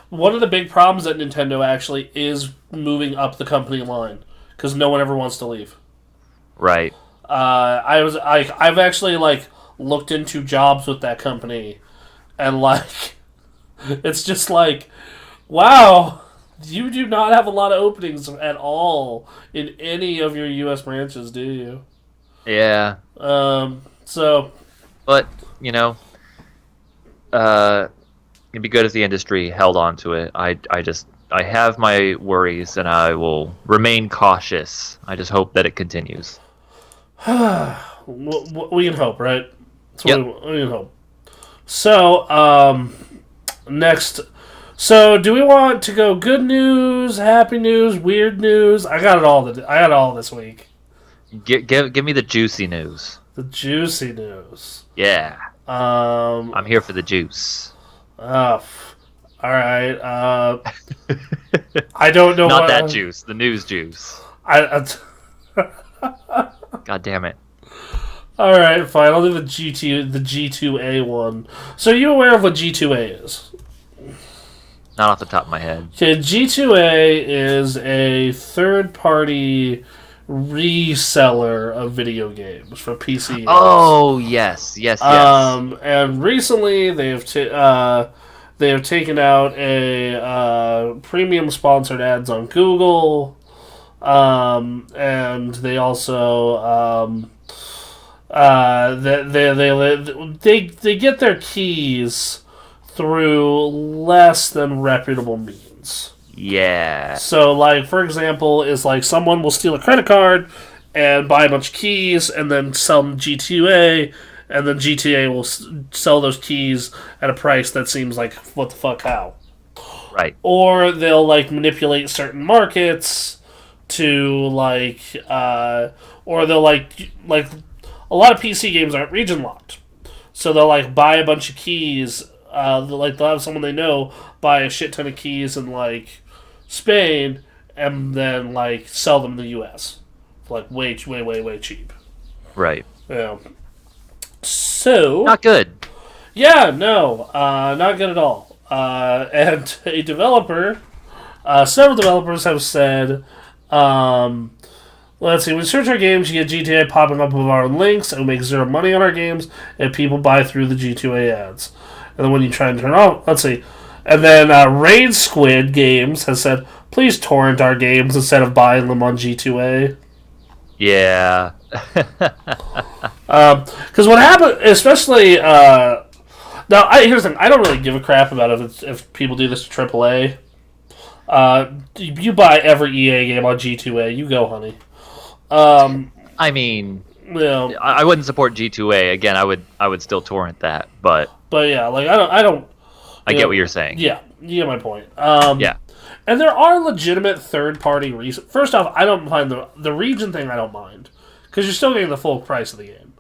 one of the big problems at Nintendo actually is moving up the company line, because no one ever wants to leave. Right. I've actually, like, looked into jobs with that company, and like, it's just like, wow, you do not have a lot of openings at all in any of your U.S. branches, do you? Yeah. So, But, you know, it'd be good if the industry held on to it. I have my worries, and I will remain cautious. I just hope that it continues. we can hope, right? That's what Yep. we can hope. So, next. So, do we want to go good news, happy news, weird news? I got it all. I got it all this week. Give me the juicy news. The juicy news. Yeah. Um. I'm here for the juice. All right. I don't know. Not what, that juice. The news juice. God damn it. All right, fine. I'll do the G2A one. So, are you aware of what G2A is? Not off the top of my head. Okay, G2A is a third-party reseller of video games for PC games. Oh yes. And recently they have taken out a premium sponsored ads on Google, and they also they get their keys through less than reputable means. Yeah. So, like, for example, is like someone will steal a credit card and buy a bunch of keys and then sell them G2A, and then G2A will sell those keys at a price that seems like, what the fuck, how? Right. Or they'll, like, manipulate certain markets to, like, or they'll, like, a lot of PC games aren't region locked. So they'll, like, buy a bunch of keys, they'll have someone they know buy a shit ton of keys in, like, Spain, and then, like, sell them in the U.S. for, like, way cheap. Right. Yeah. So... Not good. Yeah, no. Not good at all. And a developer... several developers have said... let's see. When we search our games, you get GTA popping up with our own links, and we make zero money on our games, and people buy through the G2A ads. And then when you try and turn off... Let's see. And then Raid Squid Games has said, please torrent our games instead of buying them on G2A. Yeah. Because what happened, especially... now, here's the thing. I don't really give a crap about if people do this to AAA. You buy every EA game on G2A. You go, honey. I mean... You know, I wouldn't support G2A. Again, I would still torrent that, but yeah, like, I don't... I get what you're saying. Yeah, you get my point. Yeah. And there are legitimate third-party reasons. First off, I don't mind the region thing. I don't mind because you're still getting the full price of the game.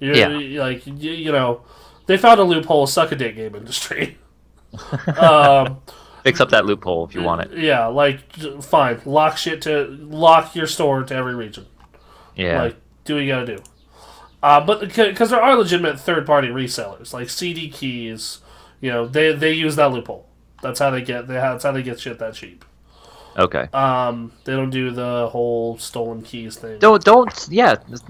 Like you know, they found a loophole. Suck a dick game industry. Fix up that loophole if you want it. Yeah, like fine. Lock your store to every region. Yeah. Like do what you gotta do. But because there are legitimate third-party resellers like CD Keys. You know, they use that loophole. That's how they get shit that cheap. Okay. They don't do the whole stolen keys thing. Don't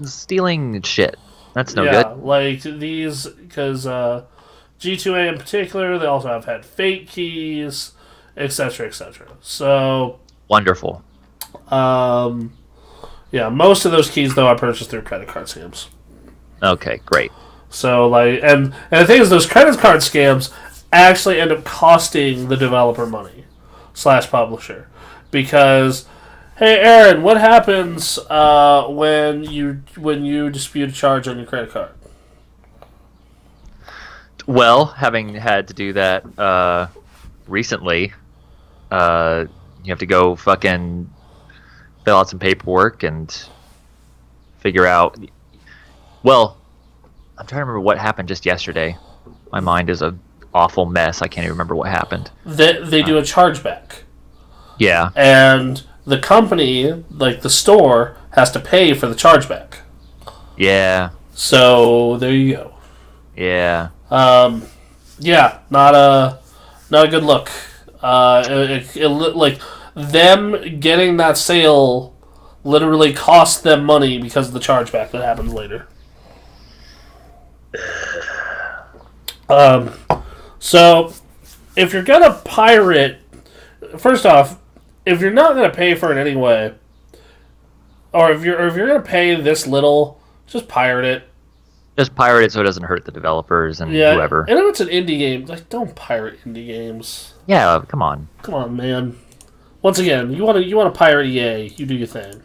stealing shit. That's no good. Like these because G2A in particular, they also have had fake keys, etc., etc. So Wonderful. yeah, most of those keys though I purchased through credit card scams. Okay, great. So, like, and the thing is, those credit card scams actually end up costing the developer money / publisher because, hey, Aaron, what happens when you dispute a charge on your credit card? Well, having had to do that recently, you have to go fucking fill out some paperwork and figure out. Well, I'm trying to remember what happened just yesterday. My mind is a awful mess. I can't even remember what happened. They do a chargeback. Yeah. And the company, like the store, has to pay for the chargeback. Yeah. So there you go. Yeah. Yeah, not a good look. Like them getting that sale literally cost them money because of the chargeback that happens later. Um, so if you're gonna pirate, first off, if you're not gonna pay for it anyway, or if you're gonna pay this little, just pirate it. Just pirate it so it doesn't hurt the developers and Yeah, whoever. and if it's an indie game, like don't pirate indie games. Yeah, come on. Come on, man. Once again, you want to pirate EA, you do your thing.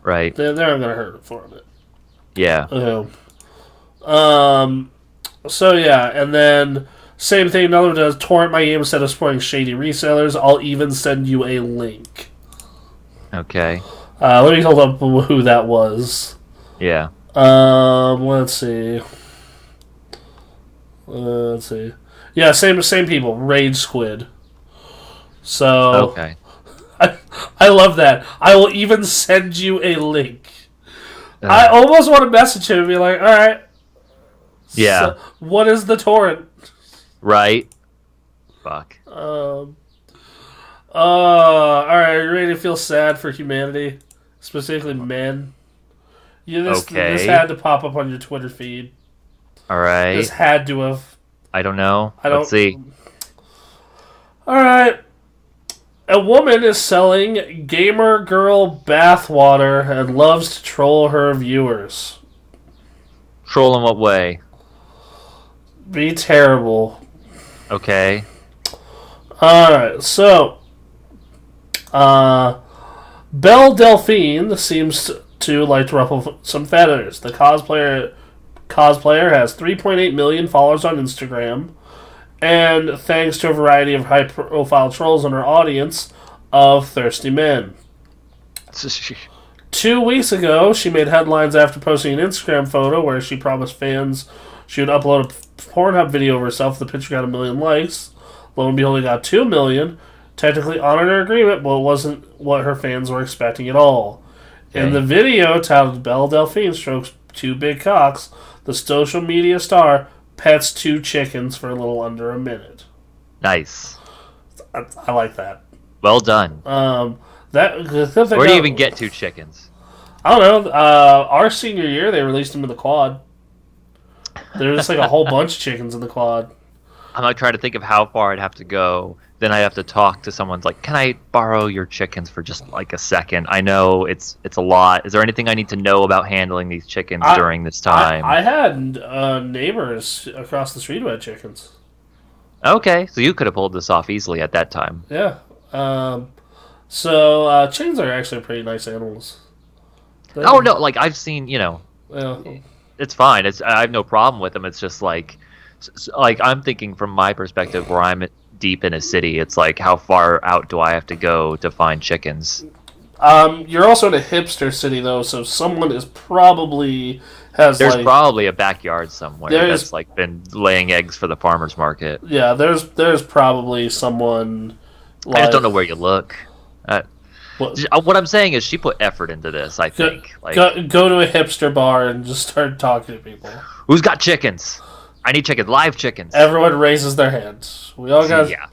Right. They're not gonna hurt for it. Yeah. So yeah, and then same thing. Another one does torrent my game instead of supporting shady resellers. I'll even send you a link. Okay. Let me hold up who that was. Yeah. Let's see. Let's see. Yeah, same people. Rage Squid. So Okay. I love that. I will even send you a link. Uh, I almost want to message him and be like, all right. Yeah. So, what is the torrent? Right. Fuck. Alright, are you ready to feel sad for humanity? Specifically men? This Okay. had to pop up on your Twitter feed. All right. This had to have. I don't know. I don't. Let's see. Alright. A woman is selling gamer girl bathwater and loves to troll her viewers. Troll in what way? Be terrible. Okay. Alright, so Belle Delphine seems to like to ruffle some feathers. The cosplayer has 3.8 million followers on Instagram, and thanks to a variety of high-profile trolls in her audience of thirsty men. 2 weeks ago, she made headlines after posting an Instagram photo where she promised fans she would upload a Pornhub video of herself. The picture got 1 million likes. Lo and behold, it got 2 million. Technically honored her agreement, but it wasn't what her fans were expecting at all. Okay. In the video titled Belle Delphine Strokes 2 Big Cocks, the social media star pets 2 chickens for a little under a minute. Nice. I like that. Well done. Where Where do you even get 2 chickens? I don't know. Our senior year, they released them in the quad. There's just like a whole bunch of chickens in the quad. I'm not trying to think of how far I'd have to go. Then I have to talk to someone like, can I borrow your chickens for just like a second? I know it's a lot. Is there anything I need to know about handling these chickens during this time? I had neighbors across the street who had chickens. Okay, so you could have pulled this off easily at that time. Yeah. So chickens are actually pretty nice animals. Oh no, like I've seen, Yeah. it's fine. I have no problem with them. It's just like I'm thinking from my perspective where I'm deep in a city. It's like, how far out do I have to go to find chickens? You're also in a hipster city though, so someone is probably There's probably a backyard somewhere that's like been laying eggs for the farmer's market. Yeah, there's probably someone. I just don't know where you look. What I'm saying is she put effort into this, I think. Go to a hipster bar and just start talking to people. Who's got chickens? I need chickens. Live chickens. Everyone raises their hands. We all got... Yeah.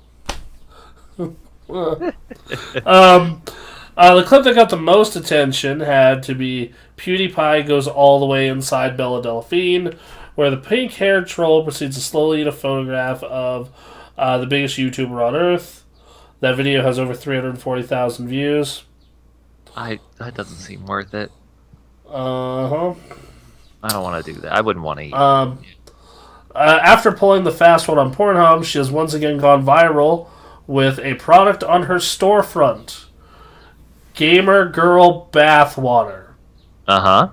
The clip that got the most attention had to be PewDiePie goes all the way inside Bella Delphine, where the pink-haired troll proceeds to slowly eat a photograph of the biggest YouTuber on Earth. That video has over 340,000 views. That doesn't seem worth it. Uh-huh. I don't want to do that. I wouldn't want to eat. After pulling the fast one on Pornhub, she has once again gone viral with a product on her storefront. Gamer Girl Bathwater. Uh-huh.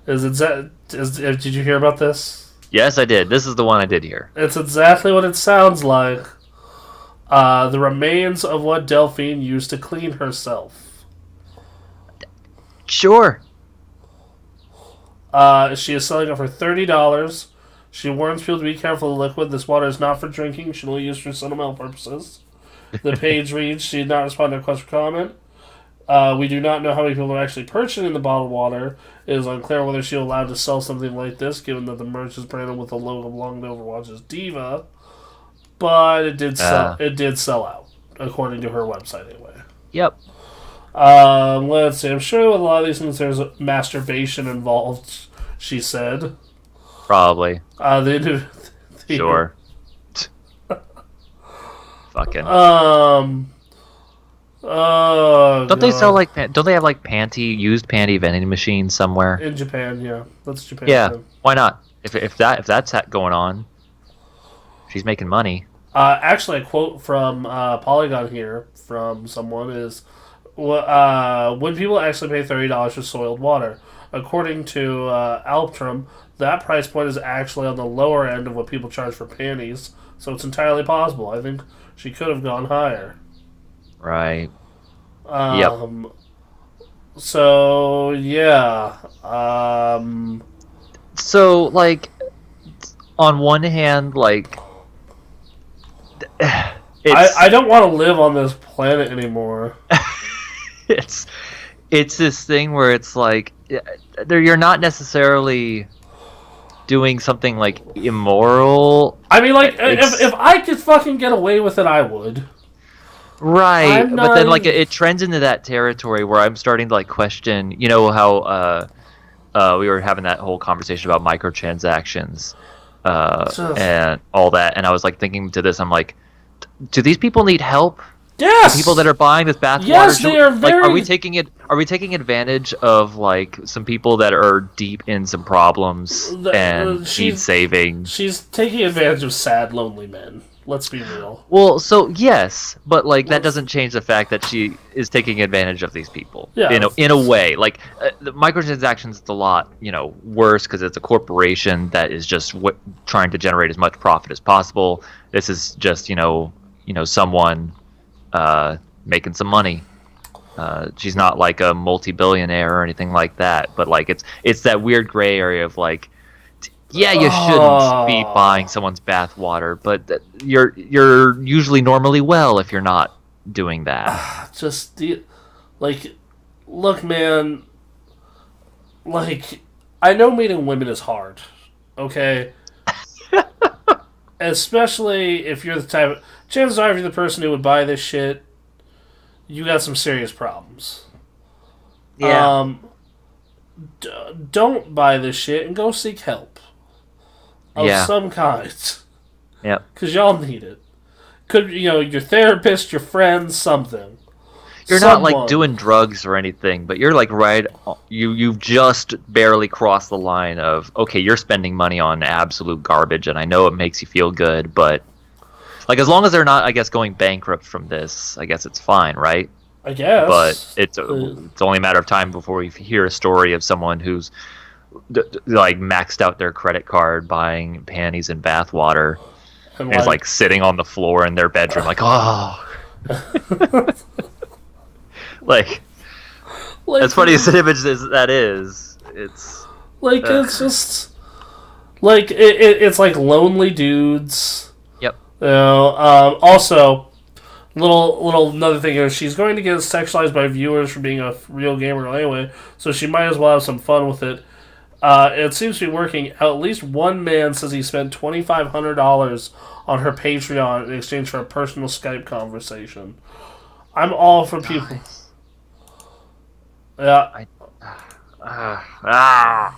Did you hear about this? Yes, I did. This is the one I did hear. It's exactly what it sounds like. The remains of what Delphine used to clean herself. Sure. She is selling it for $30. She warns people to be careful of the liquid. This water is not for drinking. Should only be used for sentimental purposes. The page reads, she did not respond to a request for comment. We do not know how many people are actually purchasing the bottled water. It is unclear whether she is allowed to sell something like this, given that the merch is branded with the logo belonging to Overwatch's Diva. But it did sell. It did sell out, according to her website, anyway. Yep. Let's see. I'm sure with a lot of these things, there's masturbation involved. She said. Probably. They do. Sure. Fucking. Oh, Don't they sell God. like? Don't they have like used panty vending machines somewhere? In Japan? Yeah, that's Japan. Yeah. Thing. Why not? If that's going on, she's making money. Actually, a quote from Polygon here from someone is, "When people actually pay $30 for soiled water, according to Alptrum, that price point is actually on the lower end of what people charge for panties. So it's entirely possible. I think she could have gone higher." Right. Yep. So yeah. So like, on one hand, like, I don't want to live on this planet anymore. it's this thing where it's like, you're not necessarily doing something like immoral. I mean, like, if I could fucking get away with it, I would. Right, but then like it trends into that territory where I'm starting to like question. You know how we were having that whole conversation about microtransactions and all that, and I was like thinking to this, I'm like, do these people need help? Yes. The people that are buying this bathwater. Yes, they are very. Like, are we taking it? Are we taking advantage of like some people that are deep in some problems and need saving? She's taking advantage of sad, lonely men. Let's be real. Well, so yes, but like that doesn't change the fact that she is taking advantage of these people. Yeah. In a way, like the microtransactions is a lot, worse because it's a corporation that is just trying to generate as much profit as possible. This is just someone making some money. She's not like a multi-billionaire or anything like that, but like it's that weird gray area of like, yeah, you shouldn't be buying someone's bathwater, but you're usually normally well if you're not doing that. Look, man. Like, I know meeting women is hard, okay? Especially if you're the type of... Chances are, if you're the person who would buy this shit, you got some serious problems. Yeah. Don't buy this shit and go seek help. Of some kind. Yep. Because y'all need it. Could, your therapist, your friends, something. You're not like doing drugs or anything, but you're like you've just barely crossed the line of, okay, you're spending money on absolute garbage, and I know it makes you feel good, but like as long as they're not, I guess, going bankrupt from this, I guess it's fine, right? I guess. But it's only a matter of time before we hear a story of someone who's like maxed out their credit card buying panties and bathwater and is like sitting on the floor in their bedroom like, oh. like as funny as an image as that is, it's like it's just like it's like lonely dudes. Yep. Also, little another thing is she's going to get sexualized by viewers for being a real gamer anyway, so she might as well have some fun with it. It seems to be working. At least one man says he spent $2,500 on her Patreon in exchange for a personal Skype conversation. I'm all for people. Yeah. I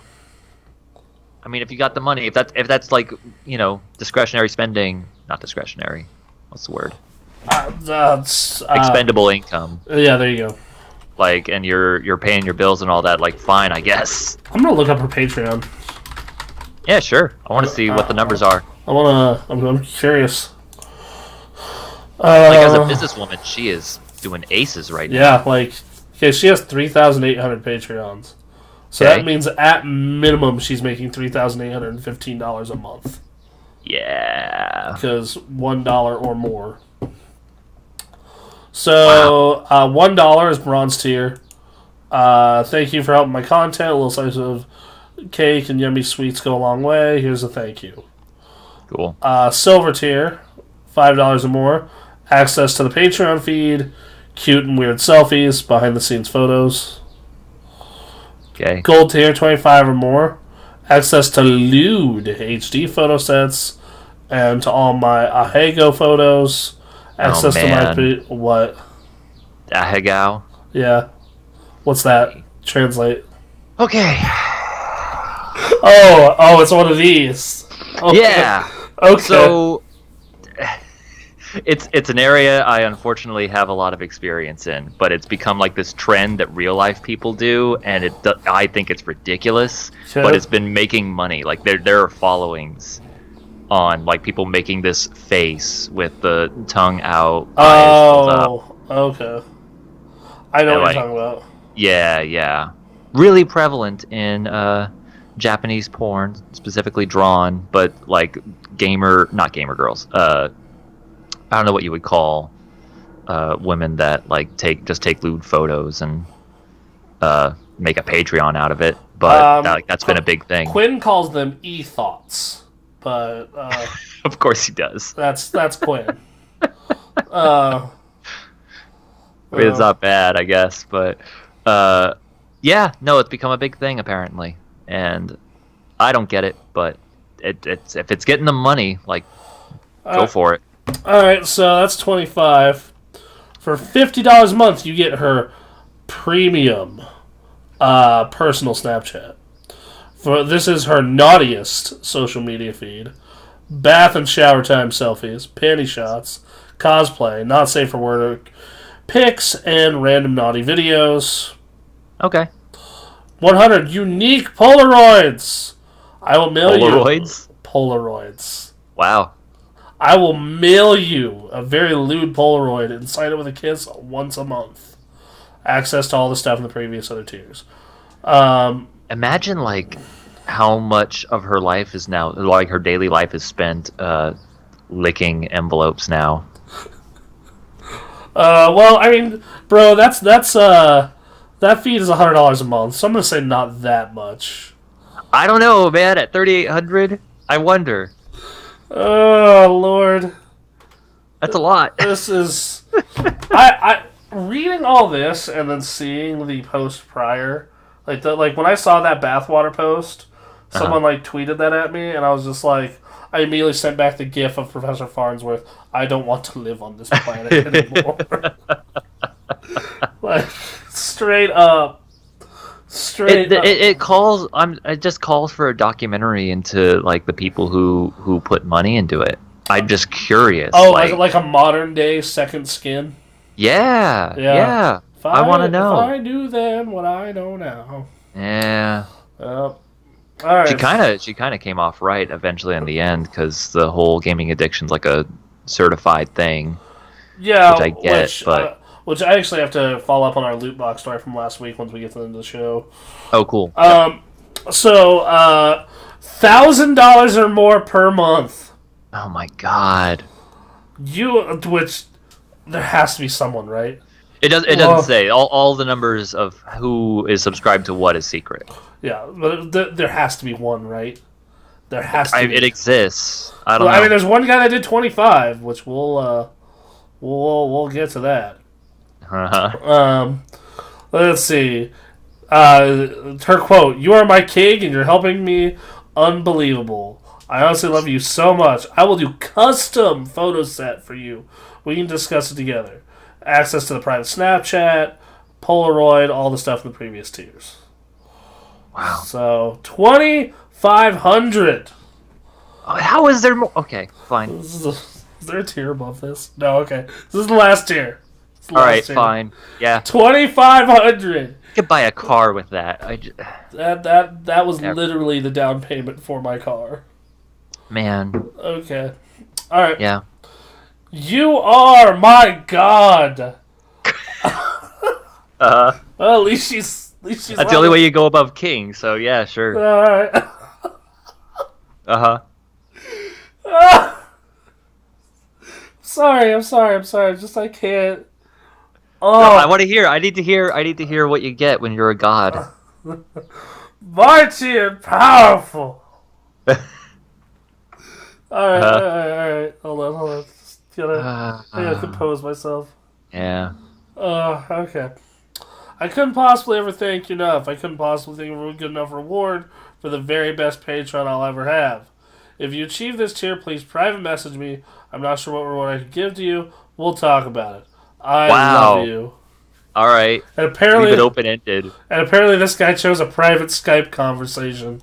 mean, if you got the money, if that's like discretionary spending, not discretionary. What's the word? That's expendable income. Yeah, there you go. Like, and you're paying your bills and all that. Like, fine, I guess. I'm gonna look up her Patreon. Yeah, sure. I want to see what the numbers are. I'm curious. Like, as a businesswoman, she is doing aces right now. Yeah, like, okay, she has 3,800 Patreons. So that means at minimum she's making $3,815 a month. Yeah. Because $1 or more. So, wow. $1 is bronze tier. Thank you for helping my content. A little slice of cake and yummy sweets go a long way. Here's a thank you. Cool. Silver tier, $5 or more. Access to the Patreon feed. Cute and weird selfies. Behind the scenes photos. Okay. Gold tier, 25 or more. Access to lewd HD photo sets. And to all my Ahego photos. Access to my... What? Ahegao? Yeah. What's that? Translate. Okay. Oh, it's one of these. Okay. Yeah. Okay. So it's an area I unfortunately have a lot of experience in, but it's become like this trend that real life people do, and I think it's ridiculous. Sure. But it's been making money. Like there are followings on like people making this face with the tongue out, eyes pulled up. Oh, okay. I know And, what like, you're talking about. yeah. Really prevalent in Japanese porn, specifically drawn, but like not gamer girls. I don't know what you would call women that like take lewd photos and make a Patreon out of it. But that's been a big thing. Quinn calls them e-thoughts, but Of course he does. that's Quinn. I mean, it's not bad, I guess, but yeah, no, it's become a big thing apparently, and I don't get it, but it's if it's getting the money, like, go for it. All right, so that's $25 for $50 a month. You get her premium personal Snapchat. This is her naughtiest social media feed: bath and shower time selfies, panty shots, cosplay, not safe for work, pics, and random naughty videos. Okay. 100 unique Polaroids. I will mail Polaroids? you Polaroids. Wow. I will mail you a very lewd Polaroid and sign it with a kiss once a month. Access to all the stuff in the previous other tiers. Imagine like how much of her life is now, like her daily life is spent licking envelopes now. Well, I mean, bro, that feed is $100 a month, so I'm gonna say not that much. I don't know, man. At 3,800, I wonder. Oh Lord, That's a lot. this is I reading all this and then seeing the post prior, like when I saw that bathwater post, someone like tweeted that at me, and I was just like, I immediately sent back the GIF of Professor Farnsworth. I don't want to live on this planet anymore. Like straight up. It just calls for a documentary into like the people who put money into it. I'm just curious. Oh, like a modern day Second Skin. Yeah. I want to know. If I knew then what I know now. Yeah. All right. She kind of came off right eventually in the end, because the whole gaming addiction's like a certified thing. Yeah, which I get, but which I actually have to follow up on our loot box story from last week once we get to the end of the show. Oh, cool. So $1,000 or more per month. Oh my god. Which there has to be someone, right? It doesn't say. All the numbers of who is subscribed to what is secret. Yeah, but there has to be one, right? There has to be. It exists. I don't know. I mean, there's one guy that did 25, which we'll get to that. Let's see. Her quote: "You are my king, and you're helping me. Unbelievable. I honestly love you so much. I will do custom photo set for you. We can discuss it together. Access to the private Snapchat, Polaroid, all the stuff in the previous tiers." Wow. So 2,500. How is there more? Okay, fine. Is there a tier above this? No. Okay. This is the last tier. All right, fine. Yeah. 2,500. You could buy a car with that. That was literally the down payment for my car. Man. Okay. All right. Yeah. You are my god. Well, at least she's. That's the only way you go above king. So yeah, sure. All right. I'm sorry. Just I can't. Oh, no, I want to hear. I need to hear what you get when you're a god. Mighty and powerful. All right. Hold on. Just I gotta compose myself. Yeah. Okay. I couldn't possibly ever thank you enough. I couldn't possibly think of a good enough reward for the very best patron I'll ever have. If you achieve this tier, please private message me. I'm not sure what reward I could give to you. We'll talk about it. I love you. All right. And apparently, leave it open-ended. And apparently this guy chose a private Skype conversation.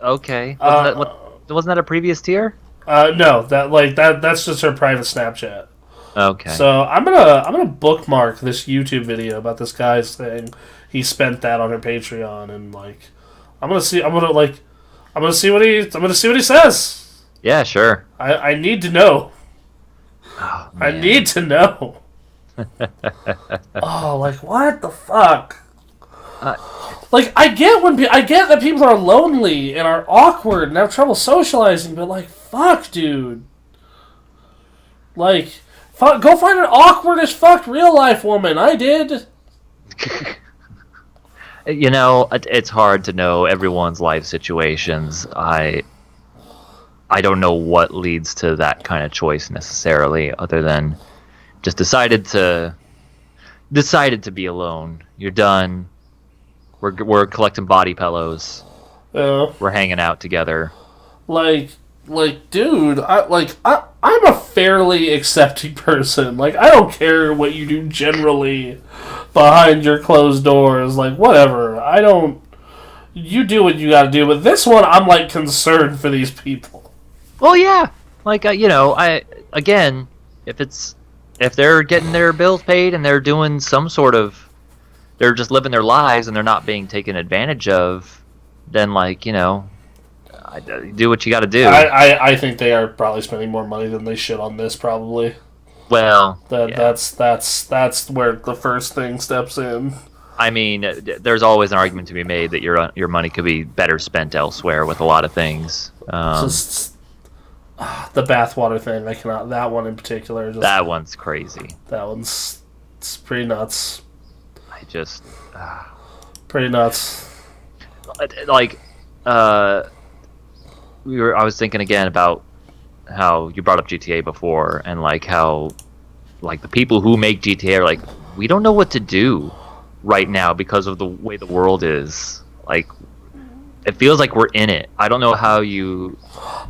Okay. Wasn't that a previous tier? No, that's just her private Snapchat. Okay. So I'm gonna bookmark this YouTube video about this guy saying he spent that on her Patreon, and like I'm gonna see what he says. Yeah, sure. I need to know. Oh, I man. need to know. Oh, like what the fuck? Like I get that people are lonely and are awkward and have trouble socializing, but like fuck, dude. Like, go find an awkward as fuck real life woman. I did. You know, it's hard to know everyone's life situations. I don't know what leads to that kind of choice necessarily, other than just decided to be alone. You're done. We're collecting body pillows. We're hanging out together. Like, dude, I'm a fairly accepting person. Like, I don't care what you do generally behind your closed doors. Like, whatever. You do what you gotta do. But this one, I'm, like, concerned for these people. Well, yeah. Like, again, if they're getting their bills paid and they're doing some sort of, they're just living their lives and they're not being taken advantage of, then, like, do what you got to do. I think they are probably spending more money than they should on this, probably. Well, that's where the first thing steps in. I mean, there's always an argument to be made that your money could be better spent elsewhere with a lot of things. Just the bathwater thing, I cannot. That one in particular. That one's crazy. It's pretty nuts. Pretty nuts. Like, I was thinking again about how you brought up GTA before, and like how, like, the people who make GTA are like, we don't know what to do right now because of the way the world is. Like, it feels like we're in it. I don't know how you.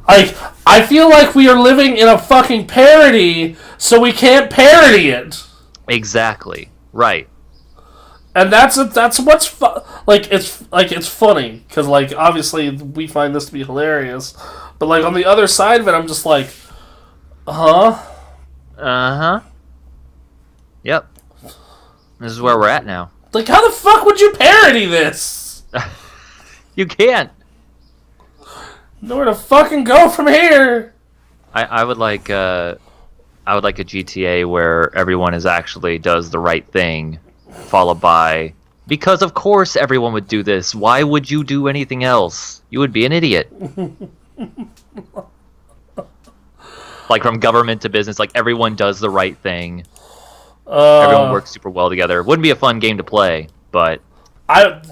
I feel like we are living in a fucking parody, so we can't parody it. Exactly. Right. And that's what's it's funny because like obviously we find this to be hilarious, but like on the other side of it, I'm just like, Yep. This is where we're at now. Like, how the fuck would you parody this? You can't. Nowhere to fucking go from here. I would like a GTA where everyone actually does the right thing, followed by, because of course everyone would do this. Why would you do anything else? You would be an idiot. Like, from government to business, like, everyone does the right thing. Everyone works super well together. Wouldn't be a fun game to play, but I'd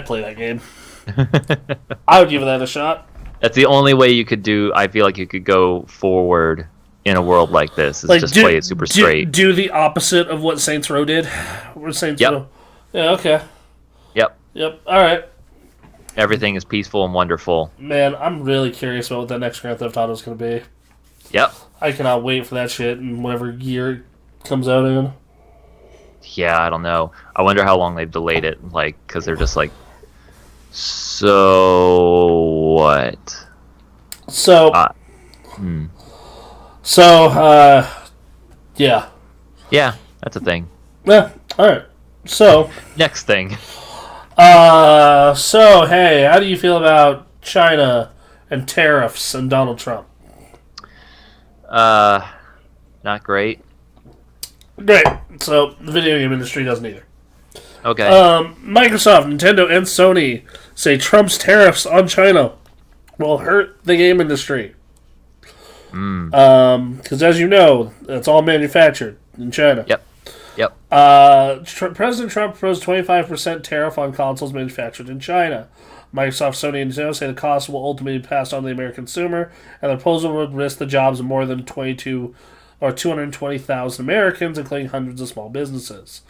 play that game. I would give that a shot. That's the only way you could do. I feel like you could go forward in a world like this. Is like, just play it super straight. Do the opposite of what Saints Row did. Where Saints Row. Yeah. Okay. Yep. All right. Everything is peaceful and wonderful. Man, I'm really curious about what the next Grand Theft Auto is going to be. Yep. I cannot wait for that shit in whatever year it comes out in. Yeah, I don't know. I wonder how long they've delayed it. Like, because they're just like, so what? Yeah. Yeah, that's a thing. Yeah, alright. So. Next thing. Hey, how do you feel about China and tariffs and Donald Trump? Not great. Great. So, the video game industry doesn't either. Okay. Microsoft, Nintendo, and Sony say Trump's tariffs on China will hurt the game industry. Because as you know, it's all manufactured in China. Yep. President Trump proposed 25% tariff on consoles manufactured in China. Microsoft, Sony, and Nintendo say the cost will ultimately be passed on to the American consumer, and the proposal would risk the jobs of more than 220,000 Americans, including hundreds of small businesses.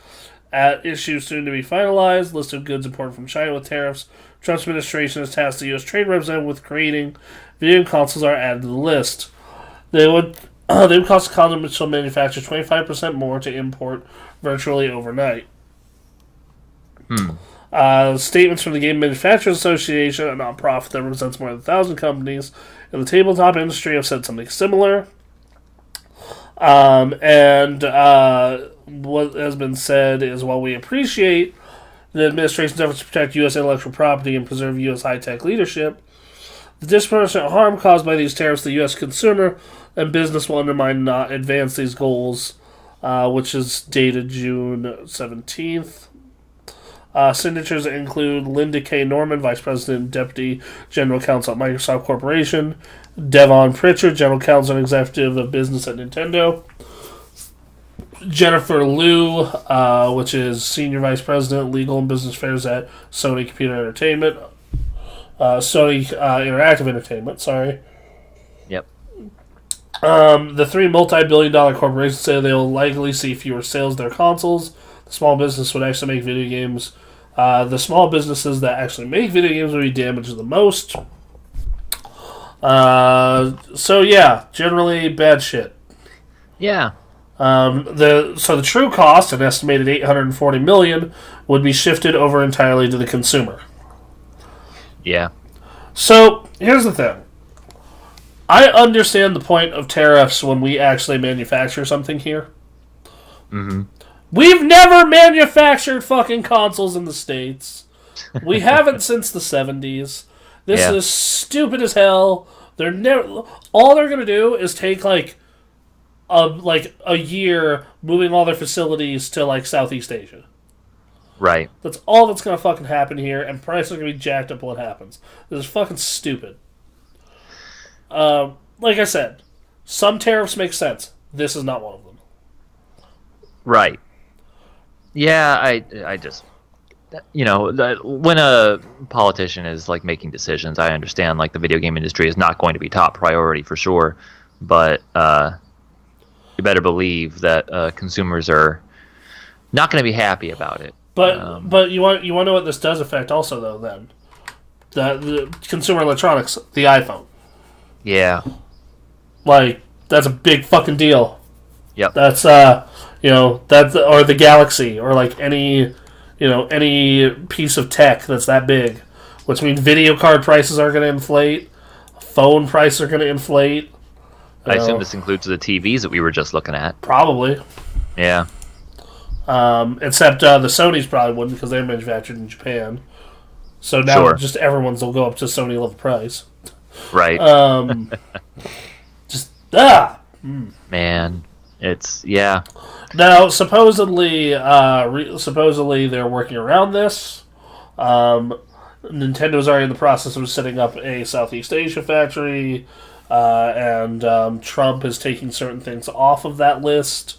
At issue soon to be finalized, list of goods imported from China with tariffs. Trump's administration has tasked the U.S. Trade Representative with creating video consoles are added to the list. They would cost console manufacturers 25% more to import virtually overnight. Statements from the Game Manufacturers Association, a nonprofit that represents more than 1,000 companies in the tabletop industry, have said something similar. And what has been said is, while we appreciate the administration's efforts to protect U.S. intellectual property and preserve U.S. high-tech leadership, the disproportionate harm caused by these tariffs to the U.S. consumer and business will undermine and not advance these goals, which is dated June 17th. Signatures include Linda K. Norman, Vice President and Deputy General Counsel at Microsoft Corporation, Devon Pritchard, General Counsel and Executive of Business at Nintendo, Jennifer Liu, which is Senior Vice President, Legal and Business Affairs at Sony Computer Entertainment, Sony Interactive Entertainment, sorry. Yep. The three multi-billion-dollar corporations say they will likely see fewer sales of their consoles. The small business would actually make video games. The small businesses that actually make video games would be damaged the most. So yeah, generally bad shit. Yeah. The true cost, an estimated $840 million, would be shifted over entirely to the consumer. Yeah. So here's the thing. I understand the point of tariffs when we actually manufacture something here. Mm-hmm. We've never manufactured fucking consoles in the States. We haven't since the 70s. This is stupid as hell. All they're gonna do is take like a year moving all their facilities to like Southeast Asia. Right. That's all that's gonna fucking happen here, and prices are gonna be jacked up when it happens. This is fucking stupid. Like I said, some tariffs make sense. This is not one of them. Right. Yeah, I just, when a politician is like making decisions, I understand like the video game industry is not going to be top priority for sure, but you better believe that consumers are not going to be happy about it. But you want to know what this does affect also though then? The consumer electronics, the iPhone. Yeah. Like, that's a big fucking deal. Yep. That's that's or the Galaxy or like any piece of tech that's that big, which means video card prices are going to inflate, phone prices are going to inflate. I assume this includes the TVs that we were just looking at. Probably. Yeah. Except the Sony's probably wouldn't because they're manufactured in Japan. So now just everyone's will go up to Sony level price. Right. Man, it's Now supposedly they're working around this. Nintendo's already in the process of setting up a Southeast Asia factory, and Trump is taking certain things off of that list.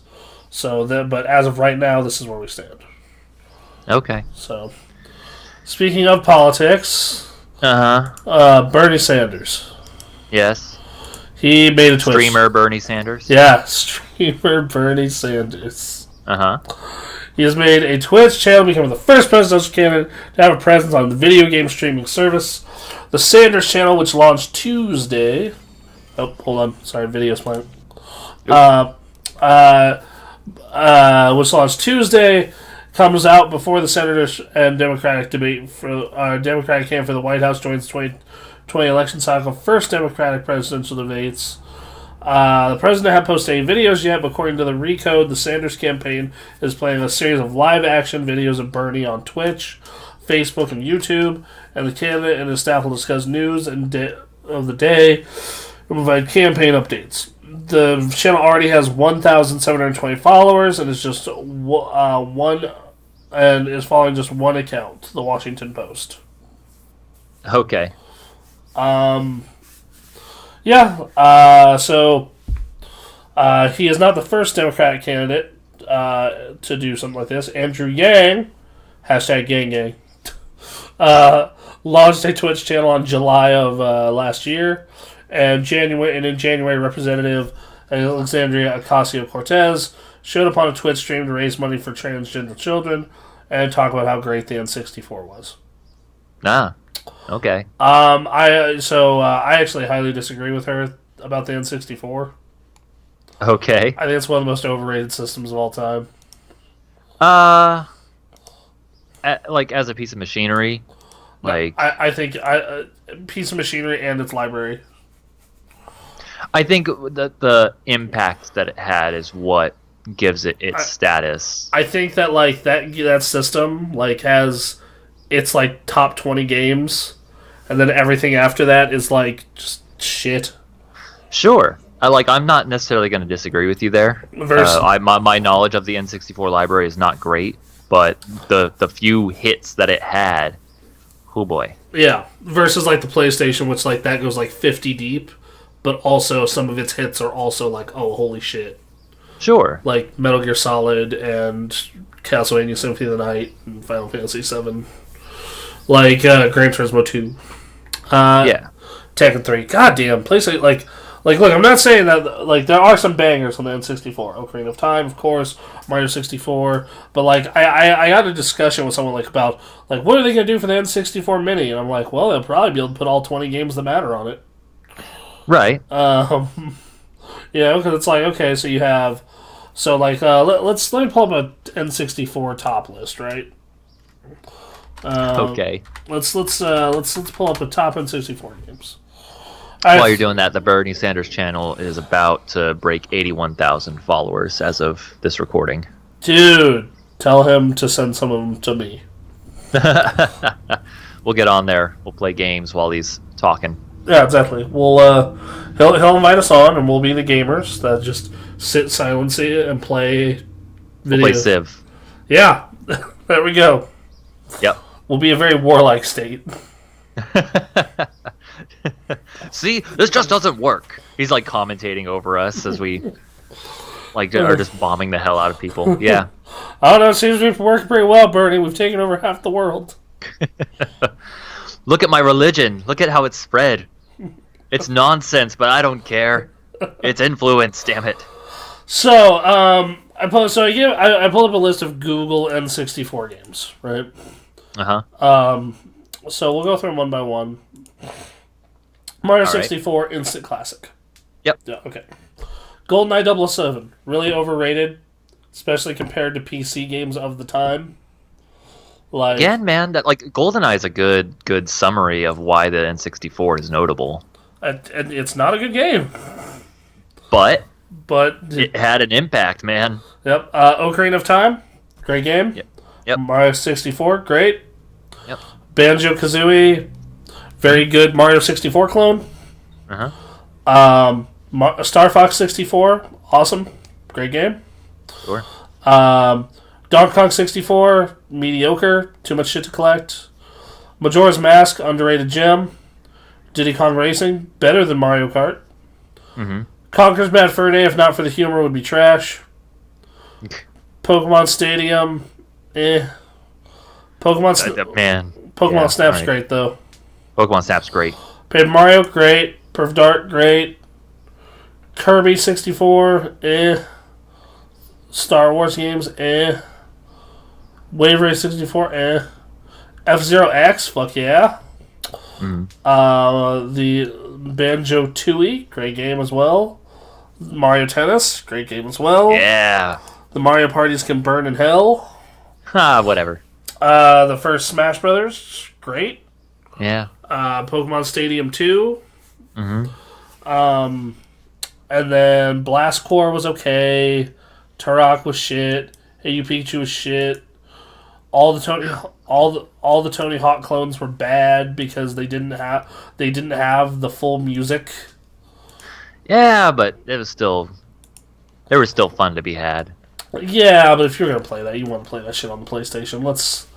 But as of right now, this is where we stand. Okay. So, speaking of politics, Bernie Sanders. Yes. He made a Twitch. Streamer Bernie Sanders? Yeah, streamer Bernie Sanders. Uh-huh. He has made a Twitch channel, becoming the first presidential candidate to have a presence on the video game streaming service. The Sanders channel, which launched Tuesday... Oh, hold on. Sorry, video's playing. Which launched Tuesday, comes out before the Senators and Democratic debate for Democratic candidate for the White House joins the 2020 election cycle. First Democratic presidential debates. The president hasn't posted any videos yet, but according to the Recode, the Sanders campaign is playing a series of live-action videos of Bernie on Twitch, Facebook, and YouTube, and the candidate and his staff will discuss news of the day and provide campaign updates. The channel already has 1,720 followers and is just is following just one account, the Washington Post. Okay. So he is not the first Democratic candidate to do something like this. Andrew Yang, #GangGang, launched a Twitch channel on July of last year, and in January, Representative Alexandria Ocasio-Cortez showed up on a Twitch stream to raise money for transgender children and talk about how great the N64 was. Okay. I actually highly disagree with her about the N64. Okay. I think it's one of the most overrated systems of all time. like as a piece of machinery, like I think piece of machinery and its library. I think the impact that it had is what gives it its status. I think that like that system like has its like top 20 games, and then everything after that is like just shit. Sure. I'm not necessarily going to disagree with you there. My knowledge of the N64 library is not great, but the few hits that it had, oh boy. Yeah, versus like the PlayStation, which like that goes like 50 deep, but also some of its hits are also like, oh, holy shit. Sure. Like Metal Gear Solid and Castlevania Symphony of the Night and Final Fantasy VII. Like Gran Turismo 2. Yeah. Tekken 3. God damn, PlayStation, like, look, I'm not saying that, like, there are some bangers on the N64. Ocarina of Time, of course, Mario 64, but, like, I had a discussion with someone, like, about, like, what are they going to do for the N64 Mini? And I'm like, well, they'll probably be able to put all 20 games that matter on it. Right. Because it's like, okay, so you have, so, like, let me pull up an N64 top list, right? Okay. Let's pull up the top N64 games. While you're doing that, the Bernie Sanders channel is about to break 81,000 followers as of this recording. Dude, tell him to send some of them to me. We'll get on there. We'll play games while he's talking. Yeah, exactly. We'll he'll invite us on, and we'll be the gamers that just sit silently and play videos. We'll play Civ. Yeah, there we go. Yep. We'll be a very warlike state. See, this just doesn't work. He's like commentating over us as we like are just bombing the hell out of people. Yeah. I don't know. It seems to be working pretty well, Bernie. We've taken over half the world. Look at my religion. Look at how it's spread. It's nonsense, but I don't care. It's influence. Damn it. So, I pulled up a list of Google N64 games, right? So we'll go through them one by one. Mario 64, right. Instant classic. Yep. Yeah, okay. GoldenEye 007, really overrated, especially compared to PC games of the time. Like, again, man, that like GoldenEye is a good summary of why the N64 is notable. And it's not a good game, but it had an impact, man. Yep. Ocarina of Time, great game. Yep. Mario 64, great. Yep. Banjo-Kazooie, very good Mario 64 clone. Star Fox 64, awesome, great game. Sure. Donkey Kong 64, mediocre, too much shit to collect. Majora's Mask, underrated gem. Diddy Kong Racing, better than Mario Kart. Conker's Bad Fur Day, if not for the humor, would be trash. Pokemon Stadium, Pokemon Snap's great, though. Pokemon Snap's great. Paper Mario, great. Perfect Dark, great. Kirby 64, Star Wars games, Wave Race 64, F-Zero X, fuck yeah. The Banjo-Tooie, great game as well. Mario Tennis, great game as well. Yeah. The Mario Parties Can Burn in Hell. Whatever. The first Smash Brothers, great. Yeah. Pokemon Stadium 2. And then Blast Corps was okay. Turok was shit. Hey You Pikachu was shit. All the Tony Hawk clones were bad because they didn't have the full music. Yeah, but there was still fun to be had. Yeah, but if you're gonna play that, you want to play that shit on the PlayStation. Let's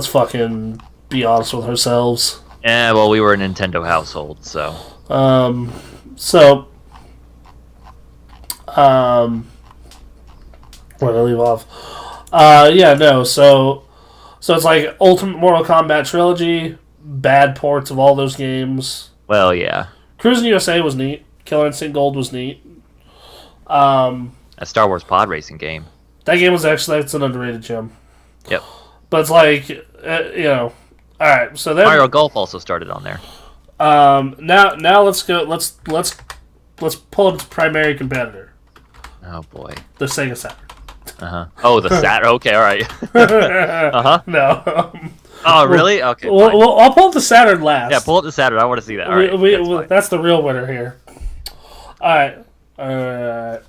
fucking be honest with ourselves. Yeah, well, we were a Nintendo household, so. Where did I leave off? So it's like Ultimate Mortal Kombat Trilogy, bad ports of all those games. Well, yeah. Cruis'n USA was neat. Killer Instinct Gold was neat. A Star Wars pod racing game. That game was that's an underrated gem. Yep. But it's like, all right. So then Mario Golf also started on there. Now let's go. Let's pull up the primary competitor. Oh boy. The Sega Saturn. Oh, the Saturn. Okay, all right. No. Oh, really? Okay. Well, I'll pull up the Saturn last. Yeah, pull up the Saturn. I want to see that. All right. That's the real winner here. All right.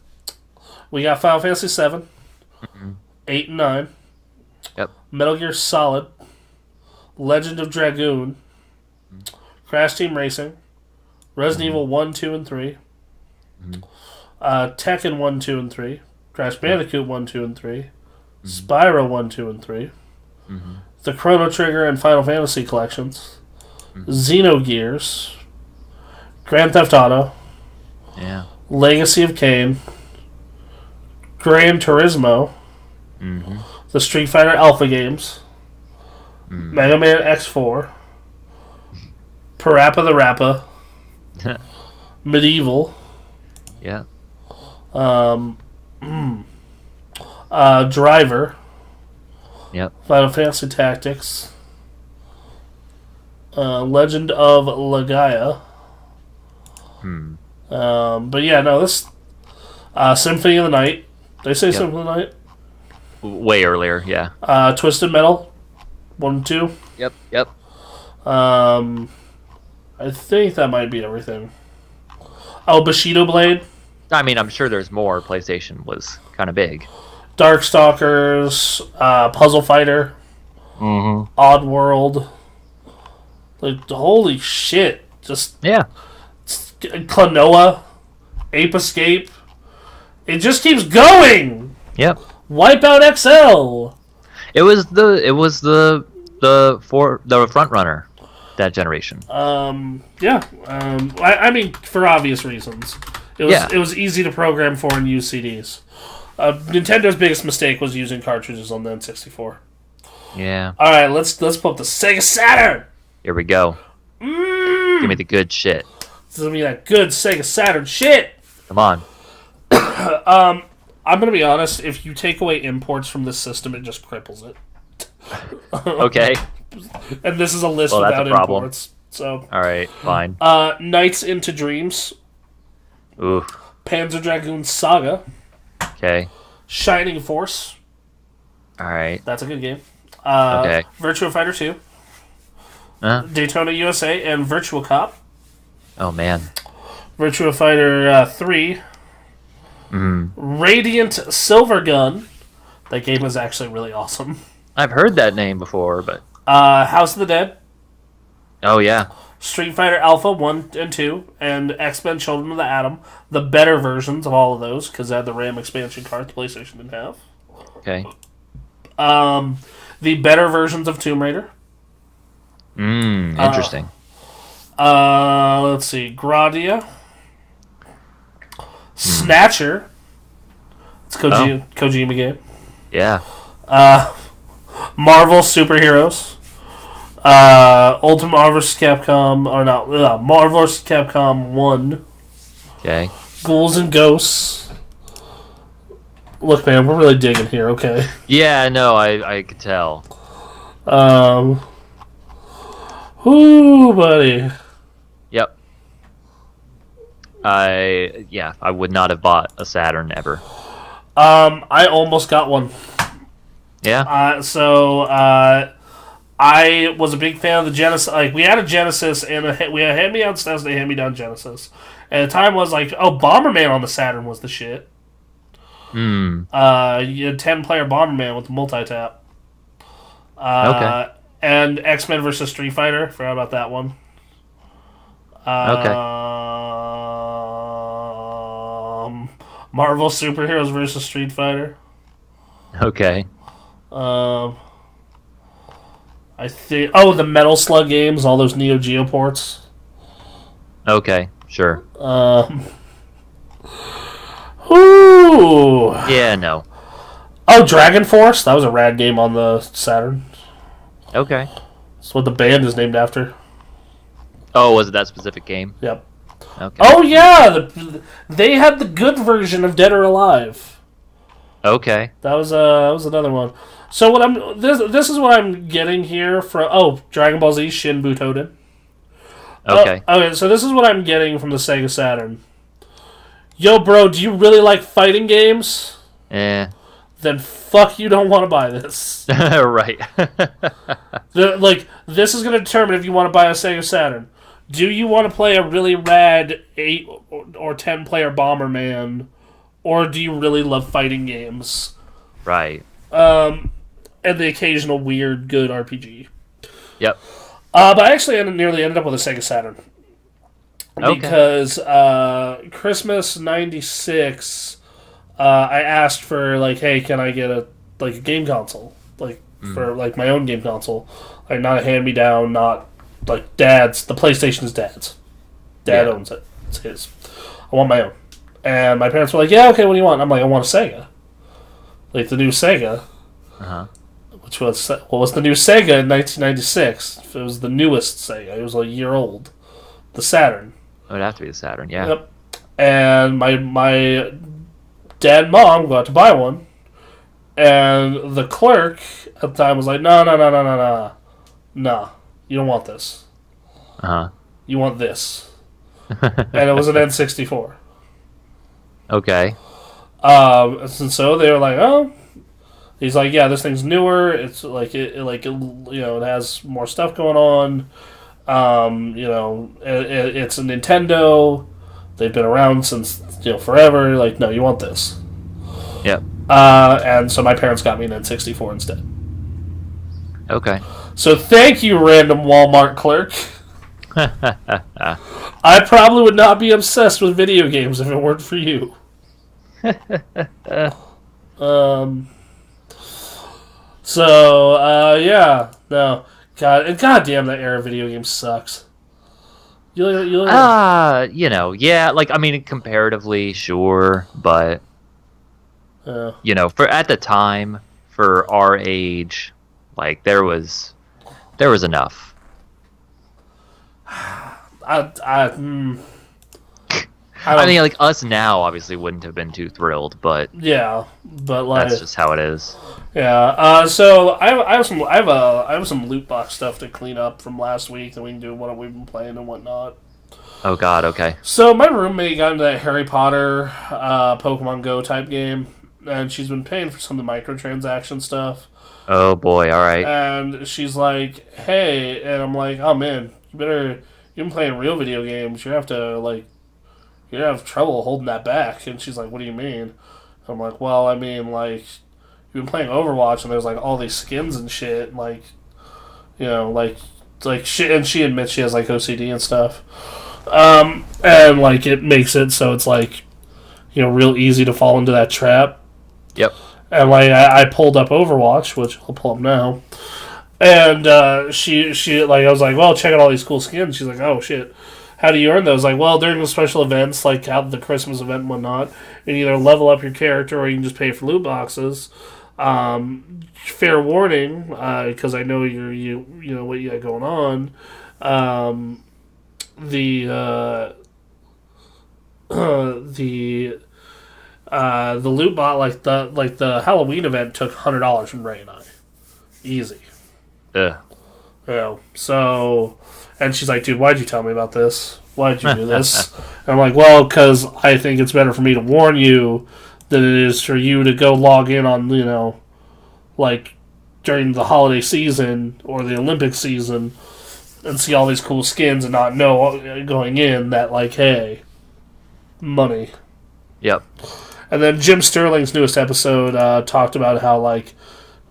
We got Final Fantasy 7, 8 and 9. Yep. Metal Gear Solid, Legend of Dragoon, Crash Team Racing, Resident Evil 1, 2, and 3, Tekken 1, 2, and 3, Crash Bandicoot 1, 2, and 3, Spyro 1, 2, and 3, the Chrono Trigger and Final Fantasy collections, Xenogears, Grand Theft Auto, Legacy of Kain, Gran Turismo, the Street Fighter Alpha games, Mega Man X4, Parappa the Rappa, Medieval, Driver, Final Fantasy Tactics, Legend of Legaia. But yeah, no, this Symphony of the Night. Did I say Symphony of the Night? Way earlier, yeah. Twisted Metal, 1 and 2. Yep. I think that might be everything. Oh, Bushido Blade. I mean, I'm sure there's more. PlayStation was kind of big. Darkstalkers, Puzzle Fighter, Odd World. Like, holy shit. Just... Yeah. Klonoa, Ape Escape. It just keeps going! Yep. Wipeout XL! It was the front runner that generation. I mean, for obvious reasons. It was easy to program for and use CDs. Nintendo's biggest mistake was using cartridges on the N64. Yeah. All right, let's pull up the Sega Saturn. Here we go. Give me the good shit. This is gonna be that good Sega Saturn shit. Come on. I'm gonna be honest. If you take away imports from this system, it just cripples it. Okay. And this is a list without imports. So. All right, fine. Nights into Dreams. Ooh. Panzer Dragoon Saga. Okay. Shining Force. All right. That's a good game. Okay. Virtua Fighter 2. Daytona USA and Virtua Cop. Oh man. Virtua Fighter 3. Radiant Silver Gun. That game is actually really awesome. I've heard that name before, but... House of the Dead. Oh, yeah. Street Fighter Alpha 1 and 2, and X-Men Children of the Atom. The better versions of all of those, because they had the RAM expansion card the PlayStation didn't have. Okay. The better versions of Tomb Raider. Interesting. Let's see. Gradia. Snatcher. It's Kojima game. Yeah. Marvel Superheroes. Ultimate Marvel vs. Capcom, or not, Marvel vs. Capcom 1. Okay. Ghouls and Ghosts. Look, man, we're really digging here, okay? Yeah, no, I could tell. Whoo, buddy. Yep. I would not have bought a Saturn ever. I almost got one. Yeah. I was a big fan of the Genesis. Like, we had a Genesis and we had a hand-me-down SNES and a hand-me-down Genesis. And the time was like, Bomberman on the Saturn was the shit. You had 10-player Bomberman with the multi-tap. Okay. And X-Men vs. Street Fighter. Forgot about that one. Okay. Marvel Superheroes vs. Street Fighter. Okay. I think... Oh, the Metal Slug games. All those Neo Geo ports. Okay, sure. Ooh. Yeah, no. Oh, Dragon Force. That was a rad game on the Saturn. Okay. That's what the band is named after. Oh, was it that specific game? Yep. Okay. Oh, yeah! They had the good version of Dead or Alive. Okay. That was another one. So what this is what I'm getting here from Dragon Ball Z Shin Butoden. Okay. Okay, so this is what I'm getting from the Sega Saturn. Yo, bro, do you really like fighting games? then fuck you don't want to buy this. Right. This is going to determine if you want to buy a Sega Saturn. Do you want to play a really rad 8 or 10 player Bomberman, or do you really love fighting games? Right. And the occasional weird good RPG. Yep. But I actually nearly ended up with a Sega Saturn. Okay. Because Christmas '96, I asked for hey, can I get a game console, for my own game console, not a hand me down, not Dad's. The PlayStation is Dad's. Dad owns it. It's his. I want my own. And my parents were like, yeah, okay, what do you want? I'm like, I want a Sega. The new Sega. Uh-huh. Which was the new Sega in 1996. It was the newest Sega. It was a year old. The Saturn. It would have to be the Saturn, yeah. Yep. And my dad and mom got to buy one, and the clerk at the time was like, no, you don't want this. Uh-huh. You want this. And it was an N64. Okay. And so they were like, oh. He's like, yeah, this thing's newer. It's it has more stuff going on. It's a Nintendo. They've been around since forever. No, you want this. Yep. And so my parents got me an N64 instead. Okay. So thank you, random Walmart clerk. I probably would not be obsessed with video games if it weren't for you. So, yeah. No. God damn, that era of video games sucks. Yeah, comparatively, sure, but, for at the time, for our age, there was enough. I mean, us now obviously wouldn't have been too thrilled, but yeah, but that's just how it is. Yeah. So I have some loot box stuff to clean up from last week that we can do what we've been playing and whatnot. Oh God. Okay. So my roommate got into that Harry Potter, Pokemon Go type game, and she's been paying for some of the microtransaction stuff. Oh boy. All right. And she's like, "Hey," and I'm like, "Oh man, you've been playing real video games. You have to you have trouble holding that back." And she's like, "What do you mean?" I'm like, "Well, I mean, you've been playing Overwatch, and there's all these skins and shit, shit." And she admits she has OCD and stuff, and it makes it so it's real easy to fall into that trap. Yep. And I pulled up Overwatch, which I'll pull up now, and she I was like, "Well, check out all these cool skins." She's like, "Oh shit. How do you earn those?" Well, during the special events, out the Christmas event and whatnot, you can either level up your character or you can just pay for loot boxes. Fair warning, because I know you know what you got going on. The loot box, the Halloween event took $100 from Ray and I, easy. Yeah. So, and she's like, "Dude, why'd you tell me about this? Why'd you do this?" And I'm like, "Well, because I think it's better for me to warn you than it is for you to go log in on, during the holiday season or the Olympic season and see all these cool skins and not know going in that, hey, money." Yep. And then Jim Sterling's newest episode talked about how,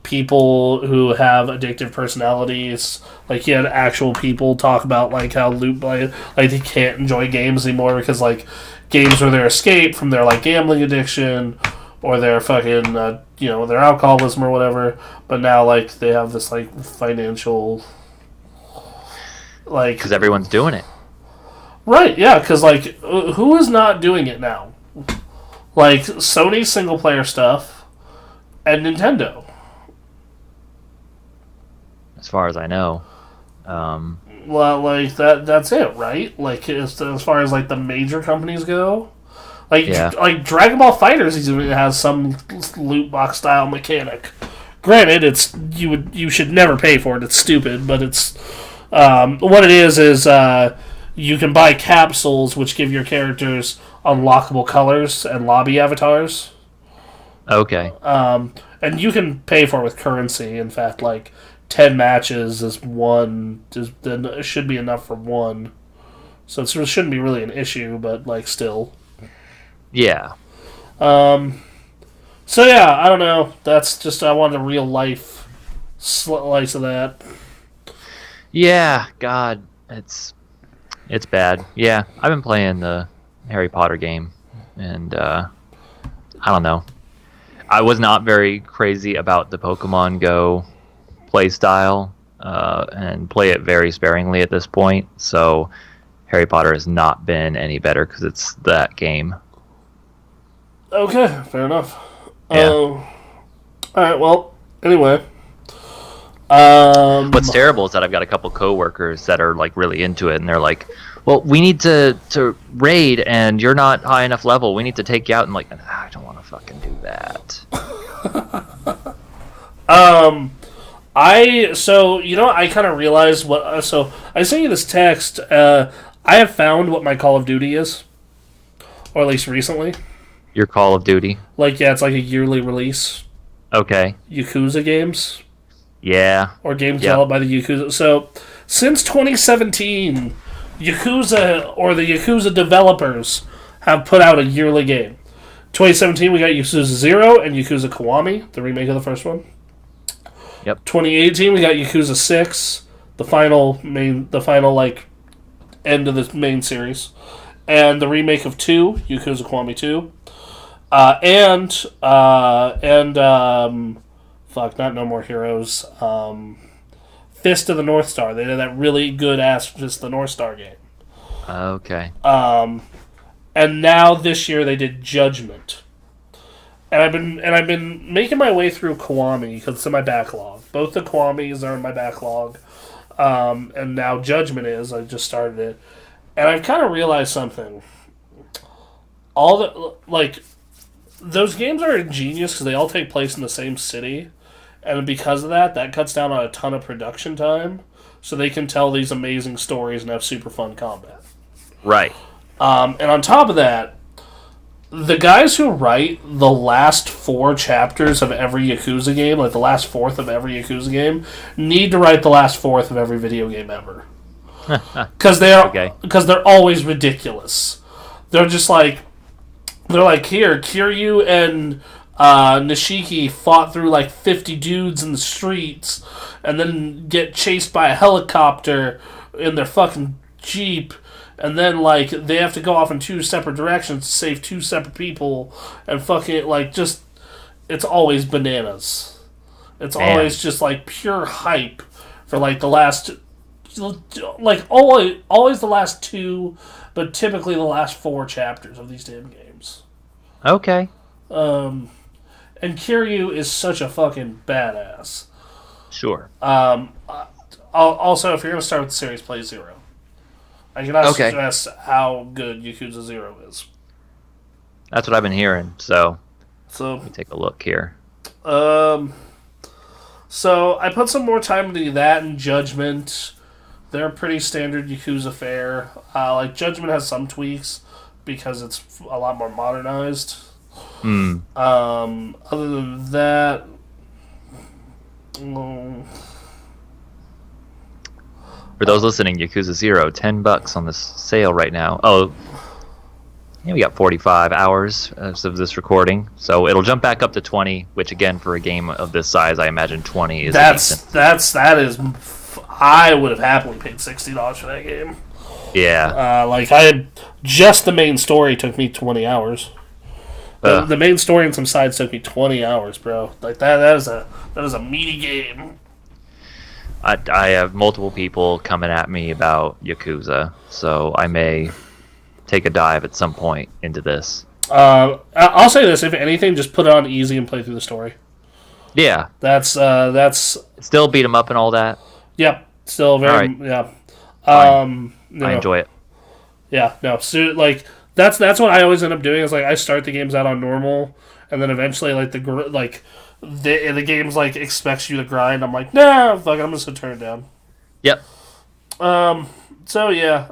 people who have addictive personalities, he had actual people talk about how they can't enjoy games anymore because games are their escape from their gambling addiction or their fucking their alcoholism or whatever, but now they have this financial because everyone's doing it, right? Yeah, because who is not doing it now? Sony's single player stuff and Nintendo. as far as I know. Well, that's it, right? As far as the major companies go, Dragon Ball FighterZ even has some loot box style mechanic. Granted, you should never pay for it. It's stupid, but it's what it is you can buy capsules which give your characters unlockable colors and lobby avatars. Okay. And you can pay for it with currency. In fact, like 10 matches is one. Then it should be enough for one. So it shouldn't be really an issue, but like still. Yeah. So yeah, I don't know. That's just I wanted a real life slice of that. Yeah. God, it's bad. Yeah, I've been playing the Harry Potter game, and I don't know. I was not very crazy about the Pokemon Go play style, and play it very sparingly at this point. So Harry Potter has not been any better because it's that game. Okay, fair enough. Yeah. All right. Well, anyway. What's terrible is that I've got a couple coworkers that are like really into it, and they're like, "Well, we need to raid, and you're not high enough level. We need to take you out." And like, I don't want to fucking do that. I kind of realized what. So I sent you this text. I have found what my Call of Duty is, or at least recently. Your Call of Duty. Like, yeah, it's like a yearly release. Okay. Yakuza games. Yeah. Or games developed by the Yakuza. So, since 2017, Yakuza or the Yakuza developers have put out a yearly game. 2017, we got Yakuza 0 and Yakuza Kiwami, the remake of the first one. Yep. 2018, we got Yakuza 6, the final like end of the main series, and the remake of 2, Yakuza Kiwami 2, not No More Heroes, Fist of the North Star. They did that really good ass Fist of the North Star game. Okay. And now this year they did Judgment. And I've been making my way through Kiwami because it's in my backlog. Both the Kiwamis are in my backlog, and now Judgment is. I just started it, and I've kind of realized something. Those games are ingenious because they all take place in the same city, and because of that, that cuts down on a ton of production time, so they can tell these amazing stories and have super fun combat. Right. And on top of that, the guys who write the last 4 chapters of every Yakuza game, like the last fourth of every Yakuza game, need to write the last fourth of every video game ever. Because they're always ridiculous. They're just like, here, Kiryu and Nishiki fought through like 50 dudes in the streets, and then get chased by a helicopter in their fucking Jeep. And then, like, they have to go off in 2 separate directions to save 2 separate people. And fucking, like, just... It's always bananas. It's always just, like, pure hype for, like, the last... Like, always the last 2, but typically the last 4 chapters of these damn games. Okay. And Kiryu is such a fucking badass. Sure. Also, if you're going to start with the series, play 0. I cannot stress how good Yakuza 0 is. That's what I've been hearing, so let me take a look here. So I put some more time into that and Judgment. They're pretty standard Yakuza fare. Like, Judgment has some tweaks because it's a lot more modernized. Other than that... For those listening, Yakuza 0, $10 on the sale right now. Oh, yeah, we got 45 hours as of this recording, so it'll jump back up to 20. Which, again, for a game of this size, I imagine 20 is decent. That is. I would have happily paid $60 for that game. Yeah. Just the main story took me 20 hours. The main story and some sides took me 20 hours, bro. Like that is a meaty game. I have multiple people coming at me about Yakuza, so I may take a dive at some point into this. I'll say this: if anything, just put it on easy and play through the story. Yeah, that's still beat 'em up and all that. Yep, still very right. I enjoy it. Yeah, no, so like that's what I always end up doing. Is like I start the games out on normal, and then eventually the game's like expects you to grind. I'm like, nah, fuck it, I'm just gonna turn it down. Yep. So yeah.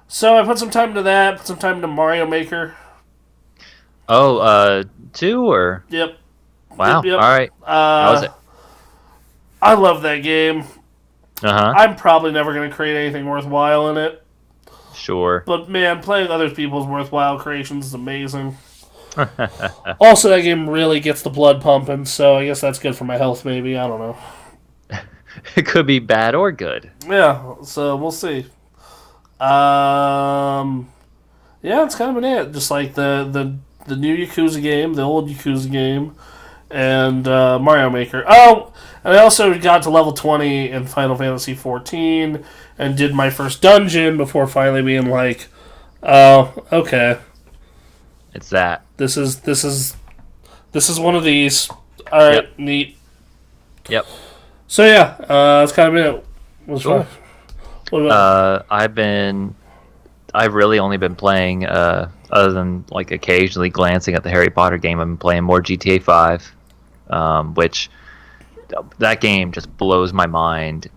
So I put some time into that. Put some time into Mario Maker. Oh, 2 or Yep. wow. Yep. Yep. All right. How was it? I love that game. Uh-huh. I'm probably never going to create anything worthwhile in it. Sure. But man, playing other people's worthwhile creations is amazing. Also, that game really gets the blood pumping, so I guess that's good for my health, maybe. I don't know. It could be bad or good. Yeah, so we'll see. Yeah, it's kind of been it. Just like the new Yakuza game, the old Yakuza game, and Mario Maker. Oh, and I also got to level 20 in Final Fantasy 14 and did my first dungeon before finally being like, oh, okay, It's that. this is one of these. All right, Yep. neat. Yep. So yeah, that's kind of been it. What's Sure. fun? What about? I've really only been playing, other than like occasionally glancing at the Harry Potter game. I've been playing more GTA 5, which that game just blows my mind.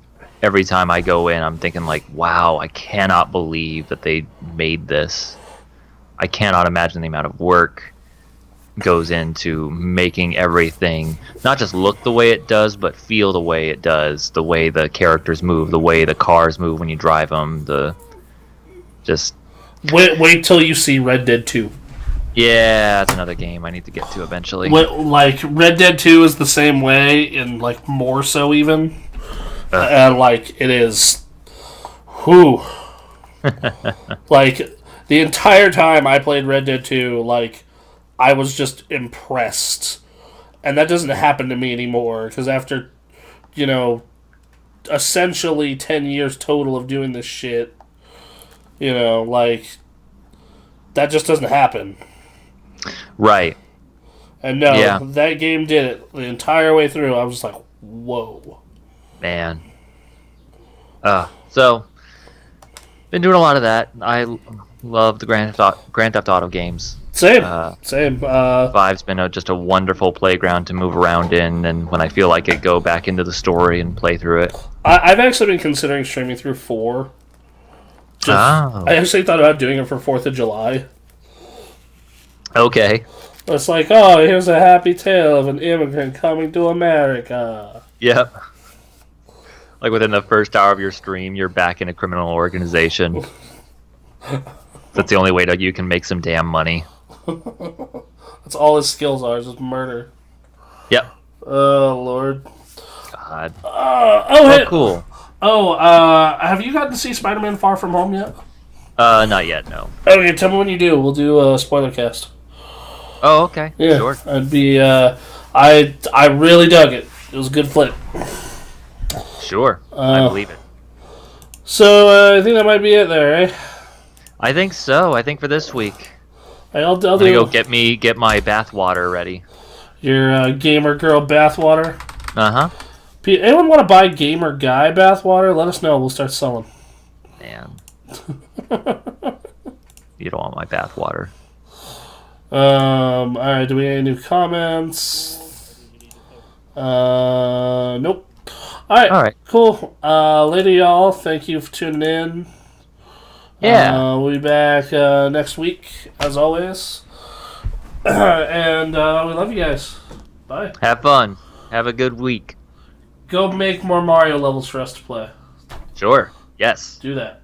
Every time I go in, I'm thinking like, wow, I cannot believe that they made this. I cannot imagine the amount of work goes into making everything not just look the way it does, but feel the way it does, the way the characters move, the way the cars move when you drive them, just Wait till you see Red Dead 2. yeah, that's another game I need to get to eventually. Like Red Dead 2 is the same way, and like more so even, and like it is, whew, like the entire time I played Red Dead 2, like I was just impressed, and that doesn't happen to me anymore because after, essentially 10 years total of doing this shit, like that just doesn't happen. Right. And no, Yeah. that game did it the entire way through. I was just like, whoa. Man. So been doing a lot of that. I love the Grand Theft Auto games. Same. Uh, Same. 5's been just a wonderful playground to move around in, and when I feel like it, go back into the story and play through it. I've actually been considering streaming through 4. I actually thought about doing it for 4th of July. Okay. It's like, oh, here's a happy tale of an immigrant coming to America. Yep. Like within the first hour of your stream, you're back in a criminal organization. That's the only way that you can make some damn money. That's all his skills are, is just murder. Yep. Oh, Lord. God. Hey. Cool. Have you gotten to see Spider-Man Far From Home yet? Not yet, no. Okay, tell me when you do. We'll do a spoiler cast. Oh, okay. Yeah, Sure. I'd be. I really dug it. It was a good flick. Sure. I believe it. So I think that might be it there, eh? I think so. I think for this week. I'll I'm gonna go get my bath water ready. your gamer girl bathwater. Uh-huh. Anyone want to buy gamer guy bathwater? Let us know. We'll start selling. Man. You don't want my bath water. All right. Do we have any new comments? Nope. All right. Cool. Later, y'all. Thank you for tuning in. Yeah. We'll be back next week, as always. And we love you guys. Bye. Have fun. Have a good week. Go make more Mario levels for us to play. Sure. Yes. Do that.